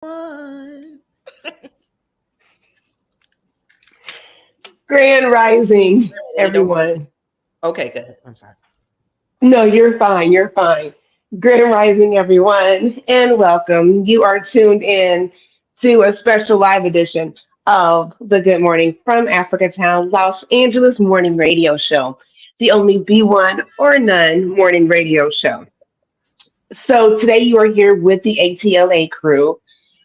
One. Grand Rising, everyone. Okay, good. I'm sorry. No, you're fine. You're fine. Grand Rising, everyone, and welcome. You are tuned in to a special live edition of the Good Morning from Africa Town, Los Angeles morning radio show, the only B1 or none morning radio show. So today you are here with the ATLA crew.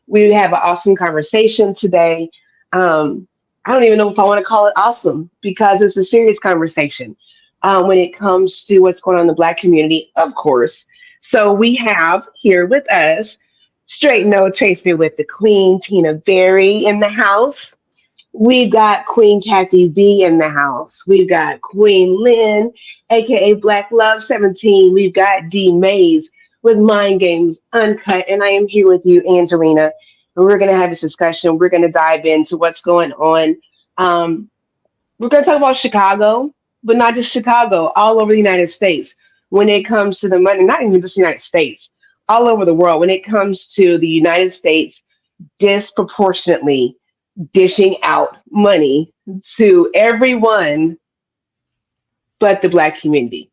We have an awesome conversation today. Um, I don't even know if I want to call it awesome because it's a serious conversation when it comes to what's going on in the Black community, of course. So we have here with us, straight no chaser with the Queen, Tina Berry in the house. We've got Queen Kathy V in the house. We've got Queen Lynn, aka Black Love 17. We've got D Mays with Mind Games Uncut. And I am here with you, Angelina. And we're going to have this discussion. We're going to dive into what's going on. Um, we're going to talk about Chicago, but not just Chicago, all over the United States. When it comes to the money, not even just the United States, all over the world, when it comes to the United States disproportionately dishing out money to everyone but the Black community.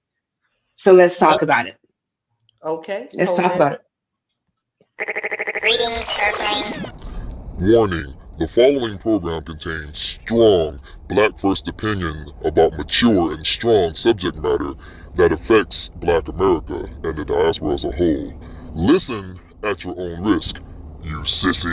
So let's talk about it. Okay. Let's talk about it. Warning, the following program contains strong Black first opinions about mature and strong subject matter that affects Black America and the diaspora as a whole. Listen at your own risk, you sissy.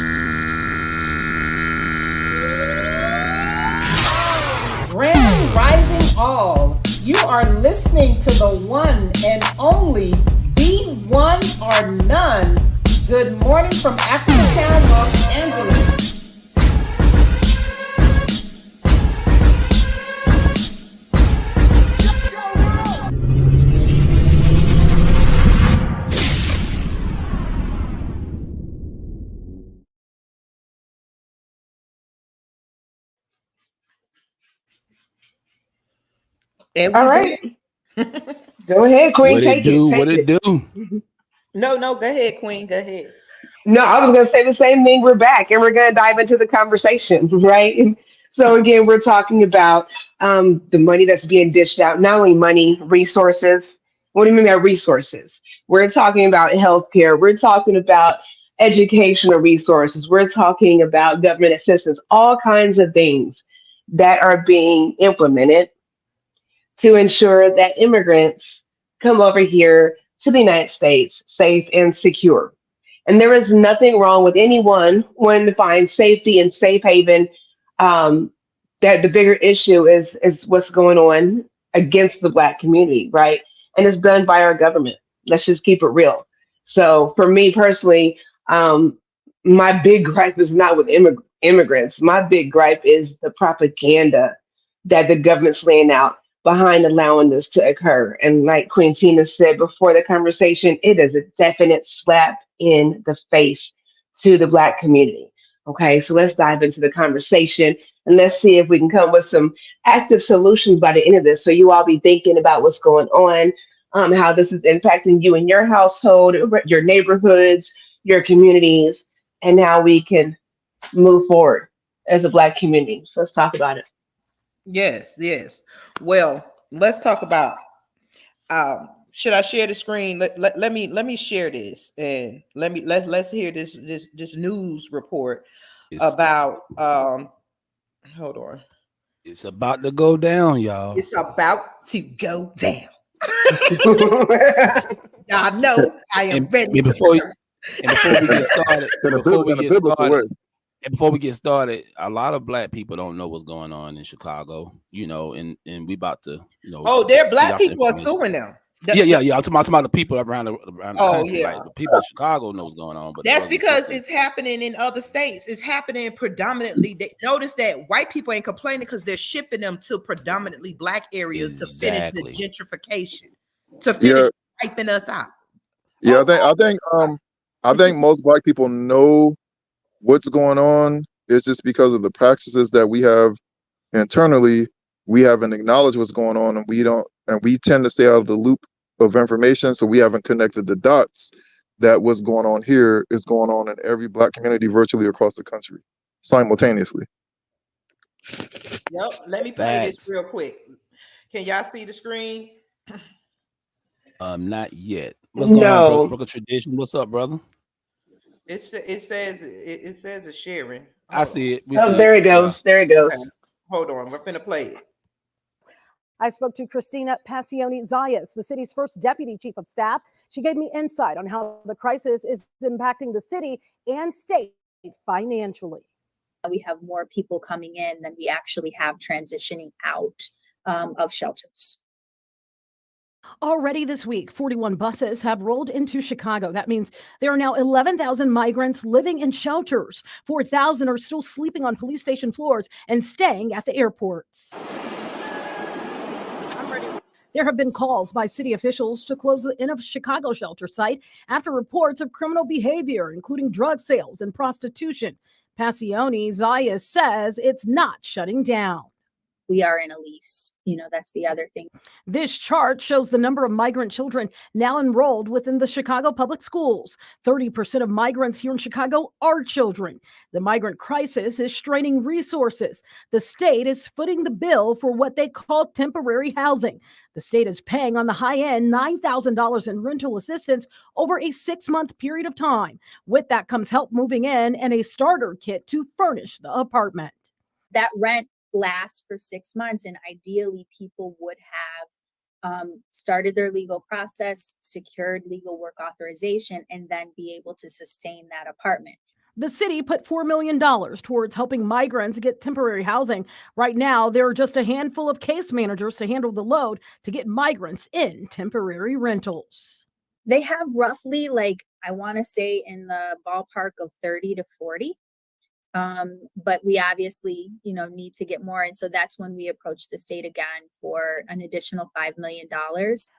Grand Rising all, you are listening to the one and only B1 or none. Good morning from Africa Town, Los Angeles. All right. Go ahead, Queen. What Take it do? it. What it do? No, go ahead, Queen. Go ahead. No, I was going to say the same thing. We're back and we're going to dive into the conversation, right? So, again, we're talking about the money that's being dished out, not only money, resources. What do you mean by resources? We're talking about healthcare. We're talking about educational resources. We're talking about government assistance, all kinds of things that are being implemented to ensure that immigrants come over here to the United States safe and secure. And there is nothing wrong with anyone wanting to find safety and safe haven. Um, that the bigger issue is what's going on against the Black community, right? And it's done by our government. Let's just keep it real. So for me personally, my big gripe is not with immigrants. My big gripe is the propaganda that the government's laying out behind allowing this to occur. And like Queen Tina said before the conversation, it is a definite slap in the face to the Black community. Okay, so let's dive into the conversation and let's see if we can come with some active solutions by the end of this. So you all be thinking about what's going on, how this is impacting you and your household, your neighborhoods, your communities, and how we can move forward as a Black community. So let's talk about it. Yes. Well, let's talk about. Should I share the screen? Let me share this and let's hear this news report about. Hold on. It's about to go down, y'all. It's about to go down. Y'all know I am ready. Before we get started, before we get started, a lot of Black people don't know what's going on in Chicago, and we about to, Oh, they're Black people are suing them. Yeah. I'm talking about the people around the country. Yeah. Like, the people in Chicago know what's going on, but that's because it's happening in other states. It's happening predominantly. Notice that white people ain't complaining because they're shipping them to predominantly Black areas to finish the gentrification, to finish wiping us out. Yeah, I think most Black people know what's going on. It's just because of the practices that we have internally. We haven't acknowledged what's going on, and we tend to stay out of the loop of information, so we haven't connected the dots that what's going on here is going on in every Black community virtually across the country simultaneously. Yep. Let me play this real quick. Can y'all see the screen? Not yet. What's going on, Brooke Tradition? What's up, brother? It says it's sharing. I see it. There it goes. There it goes. Okay. Hold on. We're finna play it. I spoke to Christina Passioni Zayas, the city's first deputy chief of staff. She gave me insight on how the crisis is impacting the city and state financially. We have more people coming in than we actually have transitioning out of shelters. Already this week, 41 buses have rolled into Chicago. That means there are now 11,000 migrants living in shelters. 4,000 are still sleeping on police station floors and staying at the airports. There have been calls by city officials to close the Inn of Chicago shelter site after reports of criminal behavior, including drug sales and prostitution. Passioni Zayas says it's not shutting down. We are in a lease. That's the other thing. This chart shows the number of migrant children now enrolled within the Chicago public schools. 30% of migrants here in Chicago are children. The migrant crisis is straining resources. The state is footing the bill for what they call temporary housing. The state is paying on the high end $9,000 in rental assistance over a 6-month period of time. With that comes help moving in and a starter kit to furnish the apartment. That rent lasts for 6 months, and ideally people would have started their legal process, secured legal work authorization, and then be able to sustain that apartment. The city put $4 million towards helping migrants get temporary housing. Right now, there are just a handful of case managers to handle the load to get migrants in temporary rentals. They have roughly, I want to say in the ballpark of 30 to 40. But we obviously, need to get more. And so that's when we approached the state again for an additional $5 million.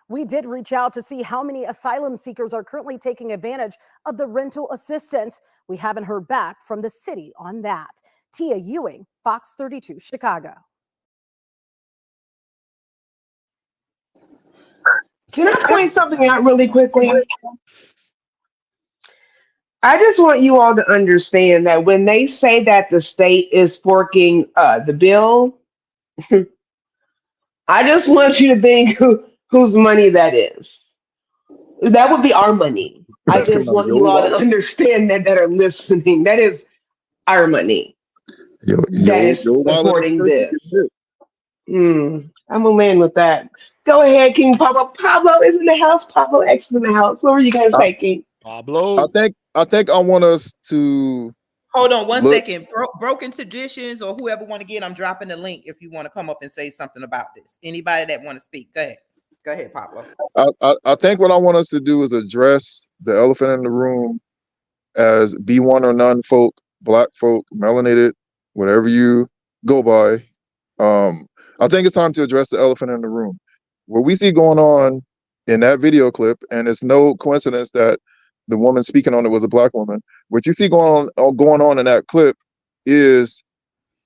We did reach out to see how many asylum seekers are currently taking advantage of the rental assistance. We haven't heard back from the city on that. Tia Ewing, Fox 32, Chicago. Can I point something out really quickly? I just want you all to understand that when they say that the state is forking the bill, I just want you to think whose money that is. That would be our money. I just want you all to understand that are listening. That is our money. That is supporting this. I'm gonna land with that. Go ahead, King Pablo. Pablo is in the house. Pablo X is in the house. What were you guys thinking? Pablo. I think I want us to hold on one second. Broken Traditions or whoever want to get, I'm dropping the link if you want to come up and say something about this. Anybody that want to speak, go ahead, Pablo. I think what I want us to do is address the elephant in the room as B1 or none folk, Black folk, melanated, whatever you go by. I think it's time to address the elephant in the room. What we see going on in that video clip, and it's no coincidence that the woman speaking on it was a Black woman. What you see going on in that clip is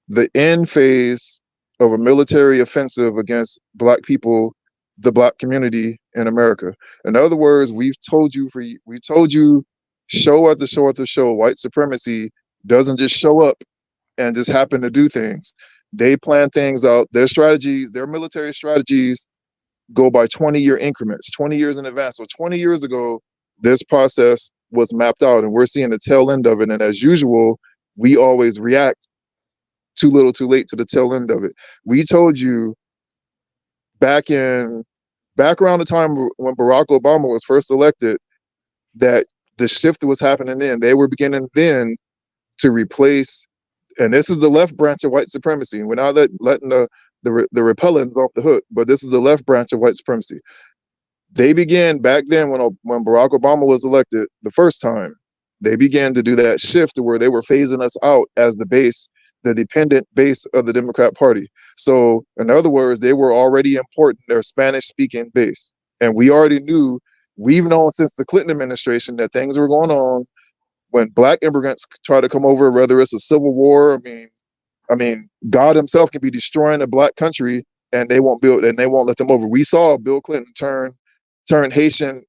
the end phase of a military offensive against Black people, the Black community in America. In other words, we've told you show after show after show, white supremacy doesn't just show up and just happen to do things. They plan things out. Their strategies, their military strategies go by 20-year increments, 20 years in advance. So 20 years ago, this process was mapped out and we're seeing the tail end of it. And as usual, we always react too little too late to the tail end of it. We told you back around the time when Barack Obama was first elected that the shift was happening then. They were beginning then to replace, and this is the left branch of white supremacy. And we're not letting the repellents off the hook, but this is the left branch of white supremacy. They began back then when Barack Obama was elected the first time, they began to do that shift to where they were phasing us out as the base, the dependent base of the Democrat Party. So in other words, they were already important, their Spanish speaking base. And we already knew, we've known since the Clinton administration that things were going on when Black immigrants try to come over, whether it's a civil war. I mean, God himself can be destroying a Black country and they won't let them over. We saw Bill Clinton turn Haitian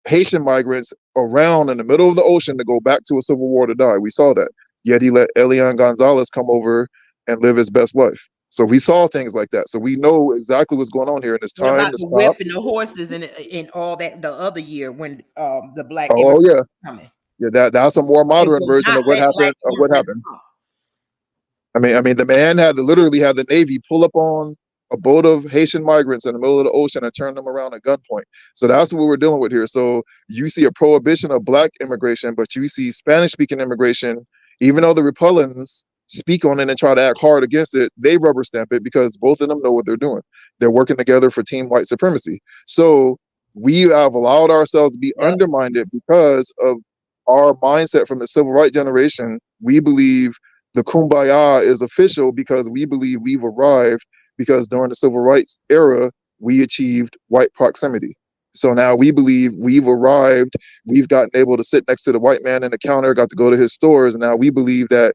Haitian migrants around in the middle of the ocean to go back to a civil war to die. We saw that. Yet he let Elian Gonzalez come over and live his best life. So we saw things like that. So we know exactly what's going on here, and it's What time about to the stop. whip and the horses and all that the other year when the black Oh immigrants yeah, were coming? yeah. That's a more It modern was version not of what let black happened. Of what immigrants happened. come. I mean, the man had to literally have the Navy pull up on a boat of Haitian migrants in the middle of the ocean and turn them around at gunpoint. So that's what we're dealing with here. So you see a prohibition of black immigration, but you see Spanish-speaking immigration, even though the Republicans speak on it and try to act hard against it, they rubber stamp it because both of them know what they're doing. They're working together for team white supremacy. So we have allowed ourselves to be Yep. undermined because of our mindset from the civil rights generation. We believe the kumbaya is official because we believe we've arrived because during the civil rights era, we achieved white proximity. So now we believe we've arrived, we've gotten able to sit next to the white man in the counter, got to go to his stores, and now we believe that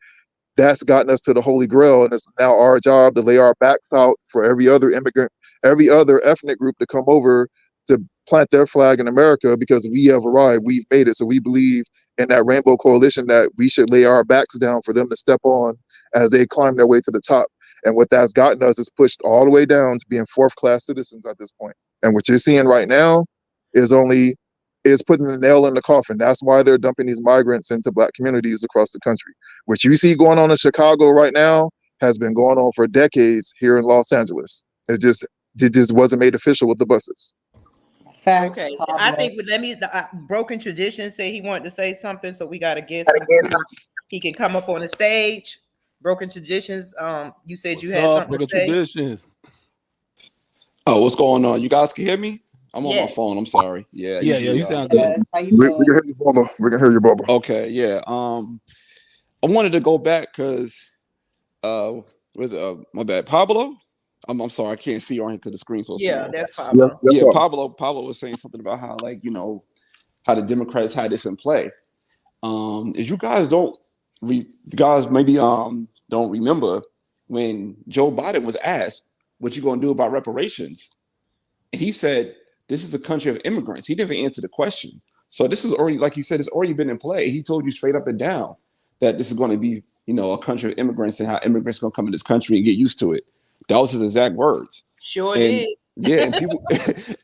that's gotten us to the Holy Grail, and it's now our job to lay our backs out for every other immigrant, every other ethnic group to come over to plant their flag in America because we have arrived, we've made it. So we believe in that rainbow coalition that we should lay our backs down for them to step on as they climb their way to the top. And what that's gotten us is pushed all the way down to being fourth-class citizens at this point. And what you're seeing right now is putting the nail in the coffin. That's why they're dumping these migrants into black communities across the country. What you see going on in Chicago right now has been going on for decades here in Los Angeles. It just wasn't made official with the buses. Facts, Okay, I Pablo. think let me broken tradition say he wanted to say something, so we got to get some time. He can come up on the stage. Broken traditions. You said you What's had up, something to Broken say. Traditions? Oh, what's going on? You guys can hear me? I'm on my Yeah. phone. I'm sorry. Yeah, Yeah, usually, you sound good. Yes, how you We doing? can hear you, Bubba. We can hear you, Bubba. Okay, yeah. I wanted to go back because with my bad, Pablo. I'm sorry, I can't see you on here because the screen's so Yeah, small. that's Yes, Pablo. yes, Yeah, sir. Pablo was saying something about how how the Democrats had this in play. If you guys don't remember when Joe Biden was asked what you gonna do about reparations, and he said this is a country of immigrants. He didn't answer the question. So this is already, like he said, it's already been in play. He told you straight up and down that this is going to be, a country of immigrants and how immigrants going to come in this country and get used to it. That was his exact words. Sure And did. yeah, and people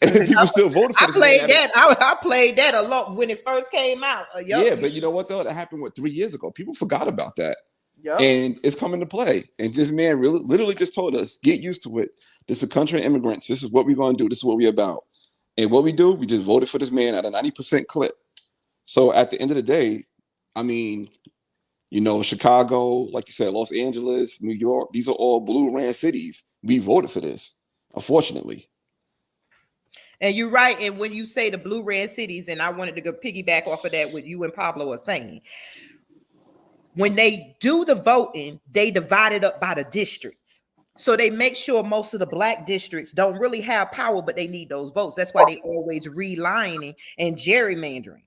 and people still voted for I this man. played that. I played that a lot when it first came out. Yeah, but you know what though? That happened 3 years ago. People forgot about that. Yep. And it's coming to play. And this man really literally just told us, get used to it. This is a country of immigrants. This is what we're going to do. This is what we're about. And what we do, we just voted for this man at a 90% clip. So at the end of the day, I mean, Chicago, like you said, Los Angeles, New York, these are all blue ran cities. We voted for this, unfortunately. And you're right. And when you say the blue red cities, and I wanted to go piggyback off of that, what you and Pablo are saying, when they do the voting, they divide it up by the districts. So they make sure most of the black districts don't really have power, but they need those votes. That's why they always relining and gerrymandering.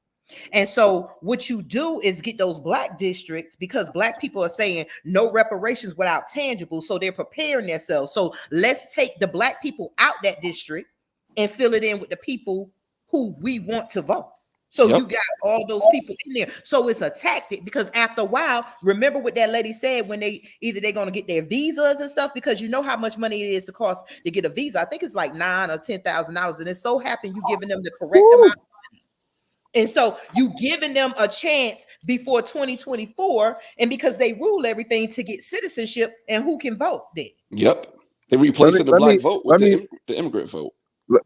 And so what you do is get those black districts, because black people are saying no reparations without tangible. So they're preparing themselves. So let's take the black people out that district and fill it in with the people who we want to vote. So Yep. you got all those people in there. So it's a tactic, because after a while, remember what that lady said when they're going to get their visas and stuff, because you know how much money it is to cost to get a visa. I think it's like $9,000 or $10,000, and it so happened you giving them the correct amount. And so you giving them a chance before 2024, and because they rule everything to get citizenship and who can vote then. Yep. They're replacing the black vote with the immigrant vote.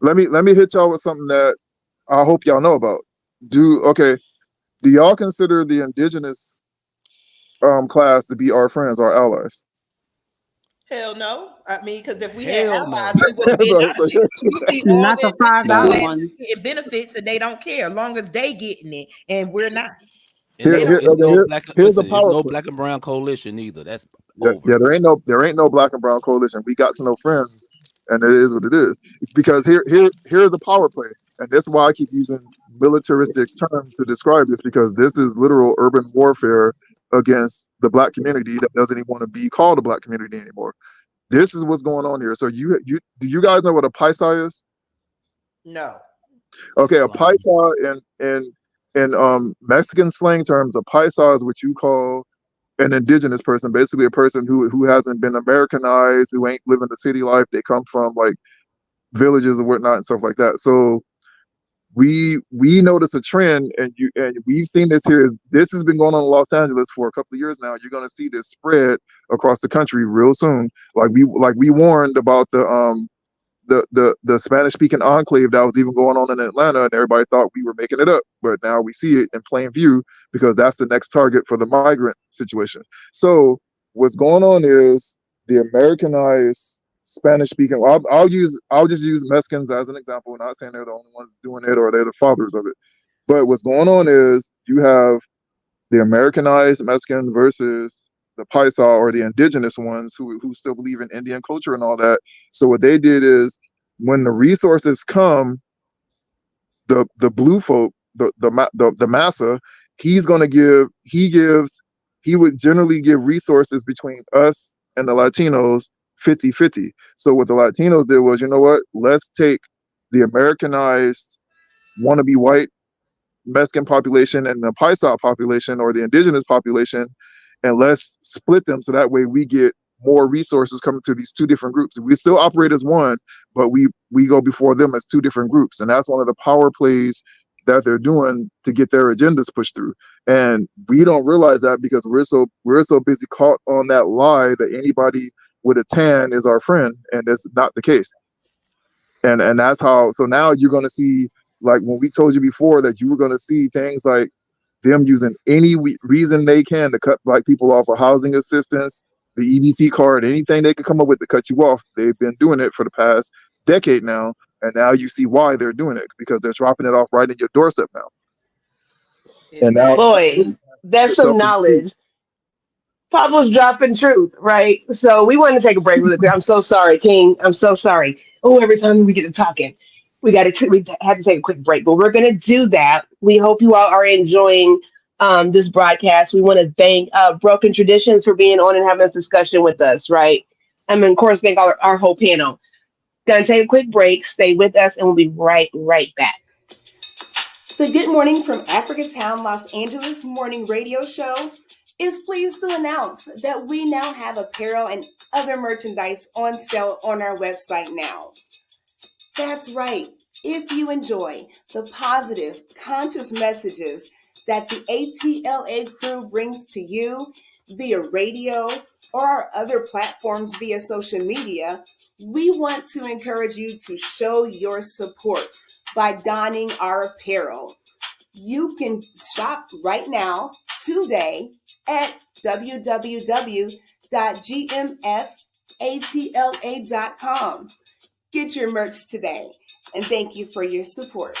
Let me hit y'all with something that I hope y'all know about. Do y'all consider the indigenous class to be our friends, our allies? Hell no. I mean, because if we Hell had no. allies, we would have been. You see all Not the that $5 getting benefits, and they don't care as long as they getting it, and we're not. And it's no black. Here's Listen, the it's power no play. black and brown coalition either. That's Yeah, over. yeah, there ain't no black and brown coalition. We got no friends, and it is what it is. Because here's a power play, and that's why I keep using militaristic terms to describe this, because this is literal urban warfare against the black community that doesn't even want to be called a black community anymore. This is what's going on here. So do you guys know what a paisa is? No. Okay, a Explain. paisa in Mexican slang terms, a paisa is what you call an indigenous person, basically a person who hasn't been Americanized, who ain't living the city life. They come from like villages and whatnot and stuff like that. So we notice a trend, and we've seen this here. This has been going on in Los Angeles for a couple of years now. You're going to see this spread across the country real soon. Like we warned about the Spanish speaking enclave that was even going on in Atlanta, and everybody thought we were making it up, but now we see it in plain view because that's the next target for the migrant situation. So what's going on is the Americanized Spanish speaking. I'll just use Mexicans as an example. Not saying they're the only ones doing it or they're the fathers of it, but what's going on is you have the Americanized Mexican versus the Paisa or the indigenous ones who still believe in Indian culture and all that. So what they did is when the resources come, the blue folk, the massa, he would generally give resources between us and the Latinos 50-50. So what the Latinos did was, you know what, let's take the Americanized wannabe white Mexican population and the Paisa population or the indigenous population, and let's split them so that way we get more resources coming to these two different groups. We still operate as one, but we go before them as two different groups. And that's one of the power plays that they're doing to get their agendas pushed through. And we don't realize that because we're so busy caught on that lie that anybody with a tan is our friend, and that's not the case. And that's how, so now you're going to see, like when we told you before that you were going to see things like them using any reason they can to cut black people off of housing assistance, the EBT card, anything they could come up with to cut you off. They've been doing it for the past decade now. And now you see why they're doing it, because they're dropping it off right in your doorstep now. And now, Boy, that's some so knowledge. Pablo's dropping truth, right? So we want to take a break really quick. I'm so sorry, King. I'm so sorry. Oh, every time we get to talking, we had to take a quick break, but we're gonna do that. We hope you all are enjoying this broadcast. We want to thank Broken Traditions for being on and having this discussion with us, right? And of course, thank our whole panel. Gonna take a quick break. Stay with us, and we'll be right back. The Good Morning from Africatown, Los Angeles morning radio show is pleased to announce that we now have apparel and other merchandise on sale on our website now. That's right. If you enjoy the positive, conscious messages that the ATLA crew brings to you via radio or our other platforms via social media, we want to encourage you to show your support by donning our apparel. You can shop right now, today, at www.gmfatla.com. Get your merch today, and thank you for your support.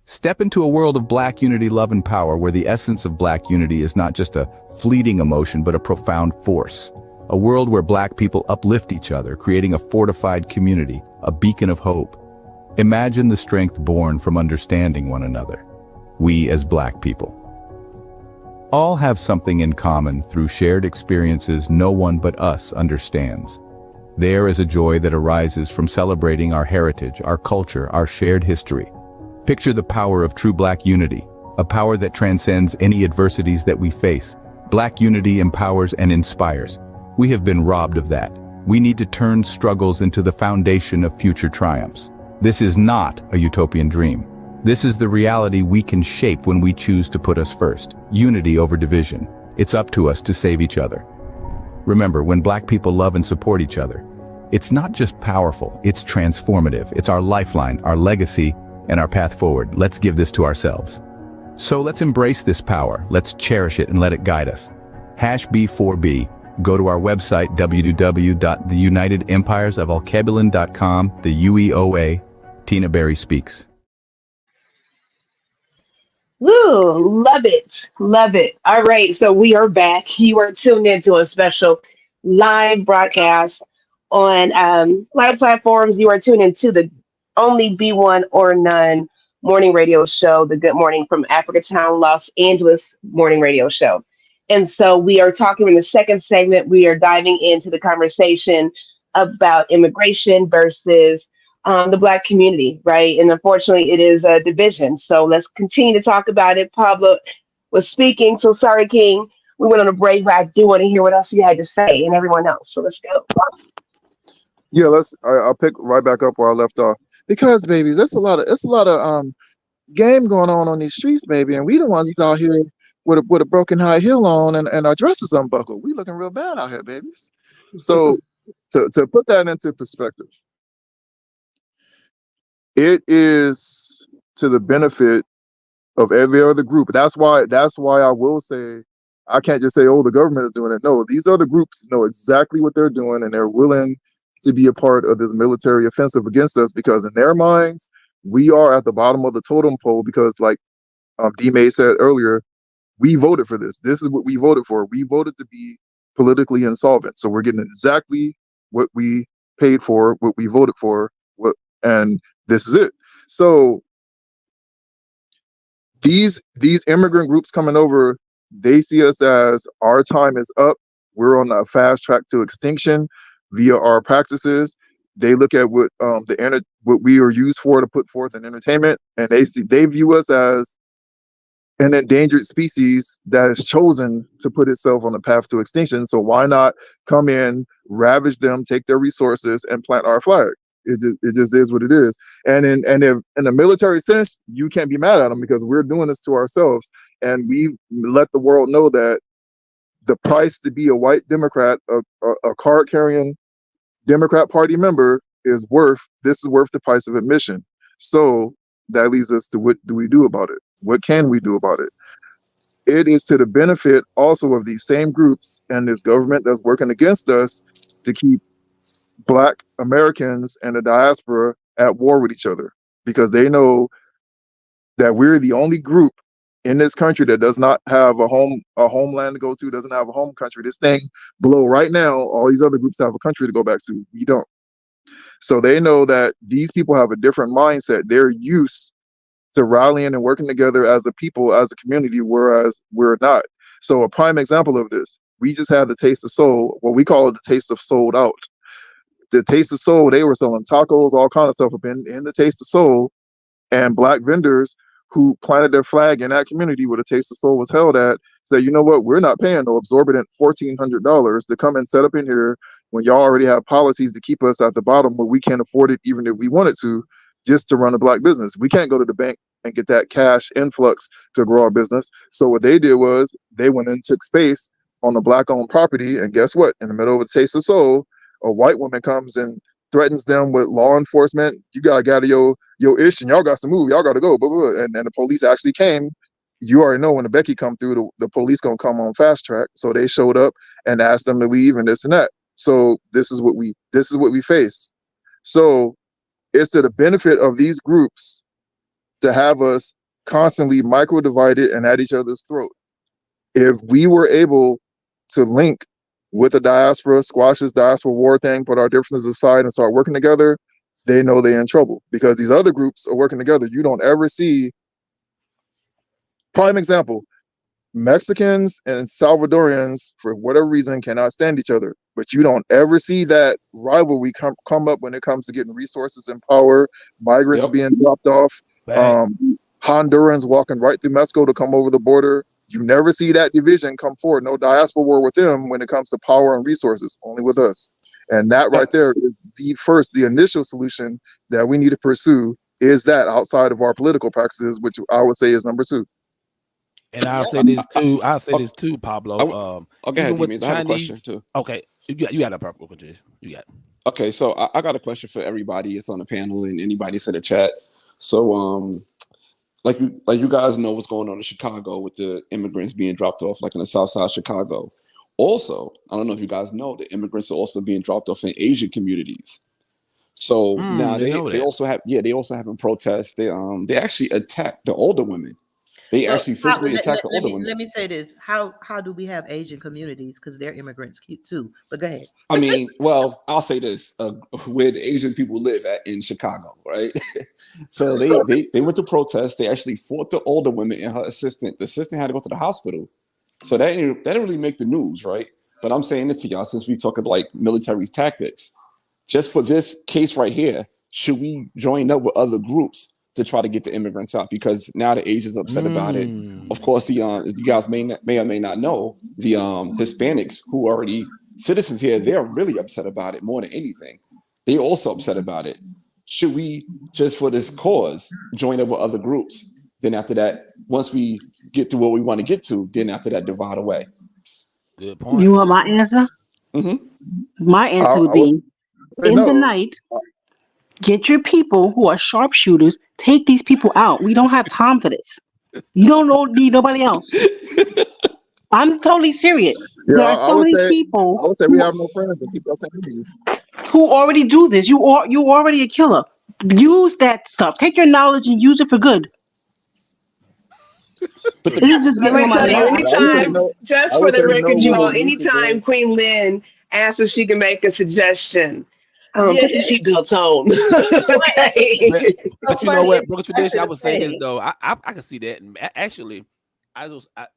Step into a world of Black unity, love, and power where the essence of Black unity is not just a fleeting emotion but a profound force. A world where Black people uplift each other, creating a fortified community, a beacon of hope. Imagine the strength born from understanding one another. We as Black people all have something in common through shared experiences no one but us understands. There is a joy that arises from celebrating our heritage, our culture, our shared history. Picture the power of true Black unity, a power that transcends any adversities that we face. Black unity empowers and inspires. We have been robbed of that. We need to turn struggles into the foundation of future triumphs. This is not a utopian dream. This is the reality we can shape when we choose to put us first. Unity over division. It's up to us to save each other. Remember, when Black people love and support each other, it's not just powerful, it's transformative. It's our lifeline, our legacy, and our path forward. Let's give this to ourselves. So let's embrace this power. Let's cherish it and let it guide us. #B4B. Go to our website, www.theunitedempiresofalkebulan.com, the UEOA. Tina Berry speaks. Woo, love it. Love it. All right. So we are back. You are tuned into a special live broadcast on live platforms. You are tuned into the only B1 or none morning radio show, the Good Morning from Africatown, Los Angeles morning radio show. And so we are talking in the second segment. We are diving into the conversation about immigration versus the Black community, right? And unfortunately, it is a division. So let's continue to talk about it. Pablo was speaking, so sorry, King. We went on a break, but I do want to hear what else you had to say and everyone else. So let's go. Yeah, I'll pick right back up where I left off. Because babies, it's a lot of game going on these streets, baby, and we the ones that's out here with a broken high heel on and our dresses unbuckled. We looking real bad out here, babies. So to put that into perspective, it is to the benefit of every other group. That's why I will say I can't just say, oh, the government is doing it. No, these other groups know exactly what they're doing and they're willing to be a part of this military offensive against us because in their minds, we are at the bottom of the totem pole because like D. May said earlier, we voted for this. This is what we voted for. We voted to be politically insolvent. So we're getting exactly what we paid for, what we voted for, and this is it. So these immigrant groups coming over, they see us as our time is up. We're on a fast track to extinction via our practices. They look at what what we are used for to put forth in entertainment, and they view us as an endangered species that has chosen to put itself on the path to extinction. So why not come in, ravage them, take their resources, and plant our flag? It just is what it is. And if in a military sense, you can't be mad at them because we're doing this to ourselves, and we let the world know that the price to be a white Democrat, a card-carrying Democrat Party member, is worth the price of admission. So that leads us to what do we do about it? What can we do about it? It is to the benefit also of these same groups and this government that's working against us to keep Black Americans and the diaspora at war with each other because they know that we're the only group in this country that does not have a homeland to go to, doesn't have a home country. This thing below right now, all these other groups have a country to go back to. We don't. So they know that these people have a different mindset. They're used to rallying and working together as a people, as a community, whereas we're not. So a prime example of this, we just had the Taste of Soul, what we call it the Taste of Sold Out. The Taste of Soul, they were selling tacos, all kind of stuff up in the Taste of Soul, and Black vendors who planted their flag in that community where the Taste of Soul was held at said, you know what, we're not paying no exorbitant $1,400 to come and set up in here when y'all already have policies to keep us at the bottom where we can't afford it even if we wanted to, just to run a Black business. We can't go to the bank and get that cash influx to grow our business. So what they did was they went and took space on the Black-owned property, and guess what? In the middle of the Taste of Soul, a white woman comes and threatens them with law enforcement. You gotta gather your ish, and y'all got to move. Y'all got to go. Blah, blah, blah. And the police actually came. You already know when the Becky come through, the police gonna come on fast track. So they showed up and asked them to leave and this and that. So this is what we face. So it's to the benefit of these groups to have us constantly micro divided and at each other's throat. If we were able to link with the diaspora, squash this diaspora war thing, put our differences aside and start working together, they know they're in trouble because these other groups are working together. You don't ever see, prime example, Mexicans and Salvadorians, for whatever reason, cannot stand each other. But you don't ever see that rivalry come up when it comes to getting resources and power, migrants being dropped off, Hondurans walking right through Mexico to come over the border. You never see that division come forward. No diaspora war with them when it comes to power and resources, only with us. And that right there is the initial solution that we need to pursue is that outside of our political practices, which I would say is number two. And I'll say this too. Pablo. Okay, even with I have a question too. Okay, you got a purple question. You got. Okay, so I got a question for everybody. It's on the panel and anybody that's in the chat. So like you guys know what's going on in Chicago with the immigrants being dropped off, like in the South Side of Chicago. Also, I don't know if you guys know, the immigrants are also being dropped off in Asian communities. So now they also having protests. They actually attacked the older women. They actually physically attacked the older women. Let me say this: how do we have Asian communities? Because they're immigrants too. But go ahead. I mean, well, I'll say this: where the Asian people live in Chicago, right? So they went to protest. They actually fought the older woman and her assistant. The assistant had to go to the hospital. So that didn't really make the news, right? But I'm saying this to y'all since we talk about like military tactics. Just for this case right here, should we join up with other groups to try to get the immigrants out? Because now the Asians upset about it. Of course, the you guys may or may not know, the Hispanics who are already citizens here, they're really upset about it more than anything. They're also upset about it. Should we, just for this cause, join up with other groups? Then after that, once we get to what we want to get to, then after that, divide away. Good point. You want my answer? My answer would be, in the night, get your people who are sharpshooters, take these people out. We don't have time for this. You don't need nobody else. I'm totally serious. Yeah, There are so many people I would say we have no friends and people saying who already do this. You already a killer. Use that stuff. Take your knowledge and use it for good. This is just getting on my nerves. Anytime, just for the record, y'all, no, anytime Queen Lynn asks if she can make a suggestion, put your seatbelts on. Okay. But you know what, Brooklyn tradition, I would say this though. I can see that. And actually,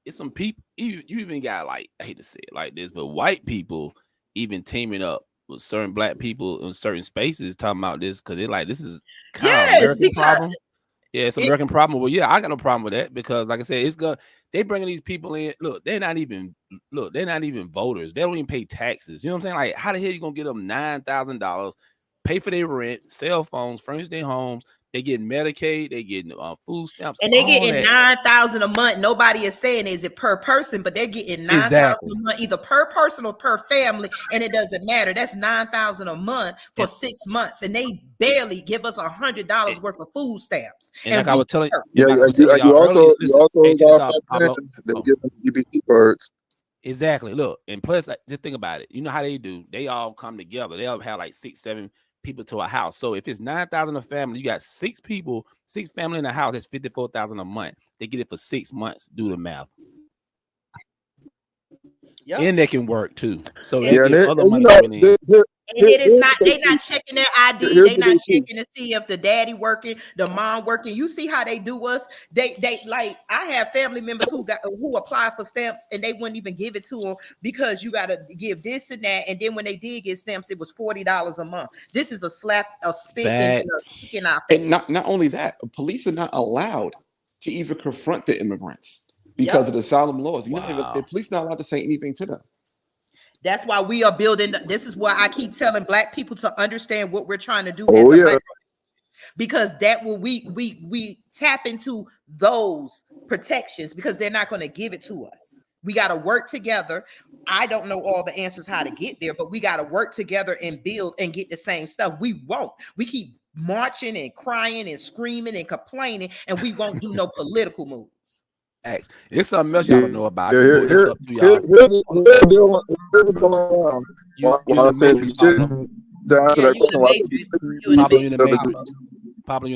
it's some people. You even got, like, I hate to say it like this, but white people even teaming up with certain black people in certain spaces talking about this because they're like, this is kind of American problem. Yeah, it's an American problem. Well, yeah, I got no problem with that because, like I said, they bringing these people in. Look, they're not even voters. They don't even pay taxes. You know what I'm saying? Like, how the hell you gonna get them $9,000, pay for their rent, cell phones, furnish their homes? They get Medicaid, they get food stamps, and they getting $9,000 a month. Nobody is saying is it per person, but they're getting $9,000 a month, either per person or per family, and it doesn't matter. That's $9,000 a month for 6 months, and they barely give us $100 worth of food stamps. And like I was telling you also got they give them EBT cards. Exactly. Look, and plus, just think about it. You know how they do? They all come together. They all have like 6, 7 people to a house. So if it's 9,000 a family, you got 6 people, 6 family in a house. That's 54,000 a month. They get it for 6 months. Do the math. Yep. And they can work too. So they get other money coming in. And it is not, they not checking their ID. They not checking to see if the daddy working, the mom working. You see how they do us. They like, I have family members who apply for stamps and they wouldn't even give it to them because you got to give this and that. And then when they did get stamps, it was $40 a month. This is a spit in our face. And not only that, police are not allowed to even confront the immigrants because of the asylum laws. You know, the police not allowed to say anything to them. That's why we are building. This is why I keep telling black people to understand what we're trying to do. Because that will we tap into those protections because they're not going to give it to us. We got to work together. I don't know all the answers how to get there, but we got to work together and build and get the same stuff. We won't. We keep marching and crying and screaming and complaining, and we won't do no political moves. It's something else y'all don't know about. You're in the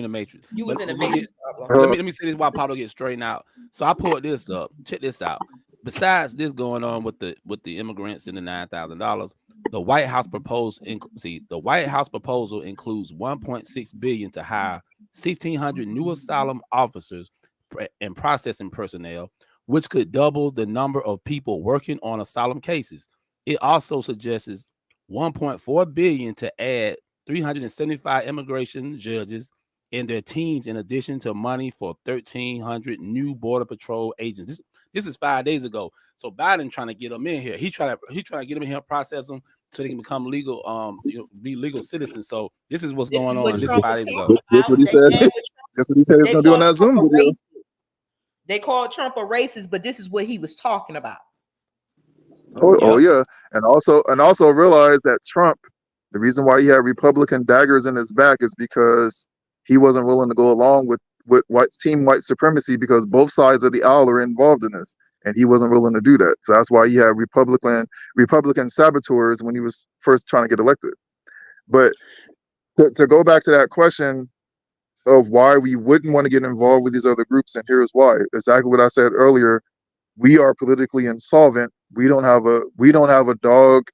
matrix. You was in the matrix. Let me say this while Pablo gets straightened out. So I pulled this up. Check this out. Besides this going on with the immigrants and the $9,000, the White House proposal includes $1.6 billion to hire 1,600 new asylum officers and processing personnel, which could double the number of people working on asylum cases. It also suggests $1.4 billion to add 375 immigration judges and their teams, in addition to money for 1,300 new border patrol agents. This is 5 days ago. So Biden trying to get them in here. He trying to get them in here, process them so they can become legal, be legal citizens. So this is what's going on. This is 5 days ago. That's what he said. That's what he said he's gonna do on that Zoom video. They called Trump a racist, but this is what he was talking about. Oh yeah, and also realize that Trump, the reason why he had Republican daggers in his back is because he wasn't willing to go along with white supremacy because both sides of the aisle are involved in this, and he wasn't willing to do that. So that's why he had Republican saboteurs when he was first trying to get elected. But to go back to that question of why we wouldn't want to get involved with these other groups, and here's why. Exactly what I said earlier. We are politically insolvent. We don't have a dog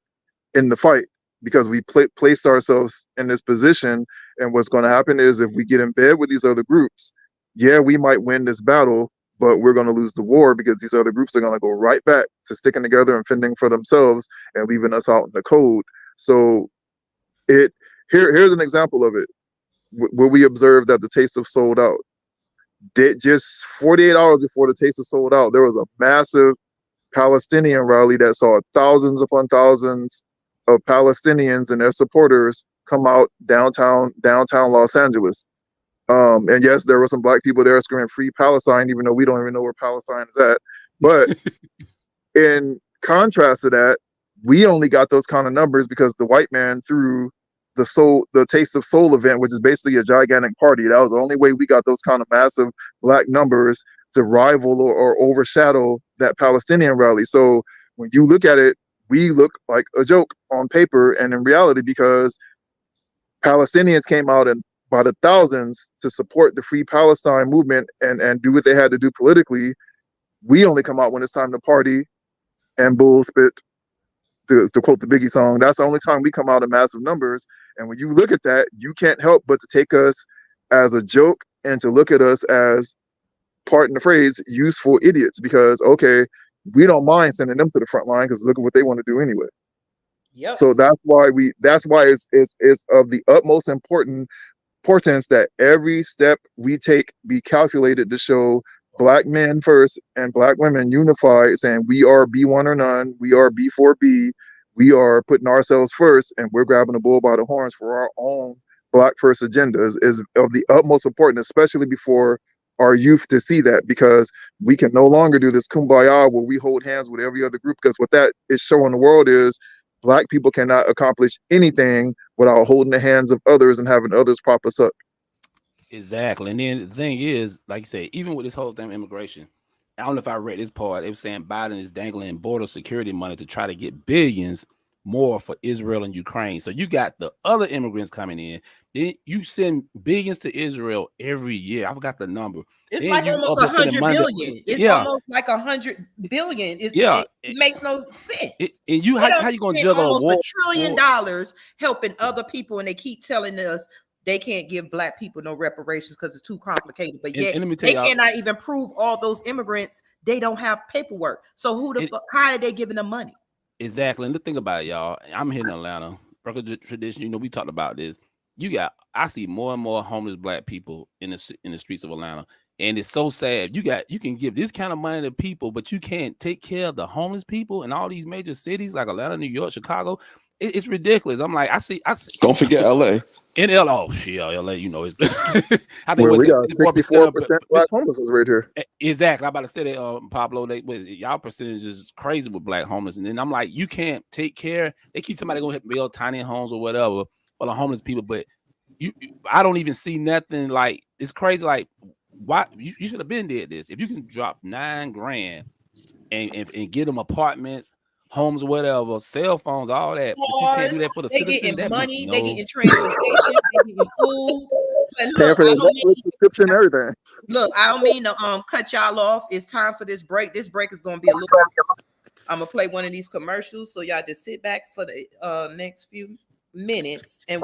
in the fight because we placed ourselves in this position. And what's going to happen is if we get in bed with these other groups, we might win this battle, but we're going to lose the war because these other groups are going to go right back to sticking together and fending for themselves and leaving us out in the cold. So here's an example of it. where we observed that the Taste of sold out. Did just 48 hours before the Taste of sold out, there was a massive Palestinian rally that saw thousands upon thousands of Palestinians and their supporters come out downtown Los Angeles. And yes, there were some black people there screaming "Free Palestine," even though we don't even know where Palestine is at. But in contrast to that, we only got those kind of numbers because the white man threw the Taste of Soul event, which is basically a gigantic party. That was the only way we got those kind of massive black numbers to rival or overshadow that Palestinian rally. So when you look at it, we look like a joke on paper and in reality, because Palestinians came out and by the thousands to support the Free Palestine movement and do what they had to do politically. We only come out when it's time to party and bull spit, to quote the Biggie song. That's the only time we come out in massive numbers. And when you look at that, you can't help but to take us as a joke and to look at us as, pardon the phrase, useful idiots, because, okay, we don't mind sending them to the front line because look at what they want to do anyway. Yep. So that's why it's of the utmost importance that every step we take be calculated to show black men first and black women unified, saying we are B1 or none, we are B4B, we are putting ourselves first, and we're grabbing the bull by the horns for our own black first agenda is of the utmost importance, especially before our youth to see that, because we can no longer do this kumbaya where we hold hands with every other group, because what that is showing the world is black people cannot accomplish anything without holding the hands of others and having others prop us up. Exactly. And then the thing is, like you say, even with this whole thing immigration, I don't know if I read this part. It was saying Biden is dangling border security money to try to get billions more for Israel and Ukraine. So you got the other immigrants coming in. Then you send billions to Israel every year. I forgot the number. It's then like almost 100 billion. It's almost like 100 billion. It makes no sense. And you, how you gonna juggle almost a war? $1 trillion helping other people, and they keep telling us they can't give black people no reparations because it's too complicated. But yet they cannot even prove all those immigrants, they don't have paperwork. So who the fuck, how are they giving them money? Exactly. And the thing about it, y'all, I'm here in Atlanta, Breakfast Tradition, you know, we talked about this. I see more and more homeless black people in the streets of Atlanta. And it's so sad. You can give this kind of money to people, but you can't take care of the homeless people in all these major cities like Atlanta, New York, Chicago. It's ridiculous. I'm like, I see. Don't forget LA. In LA, oh shit, LA, you know, it's I think we got 64% black homelessness right here. Exactly. I'm about to say that, Pablo, y'all percentage is crazy with black homeless. And then I'm like, you can't take care. They keep somebody going to build tiny homes or whatever for the homeless people, but I don't even see nothing. Like, it's crazy. Like, why you should have been did this. If you can drop $9 grand and get them apartments, homes, whatever, cell phones, all that, but you can't do that for the citizens. Getting money, they getting transportation, they getting food. Look, subscription, everything. Look, I don't mean to cut y'all off. It's time for this break. This break is gonna be a little. I'm gonna play one of these commercials, so y'all just sit back for the next few minutes, and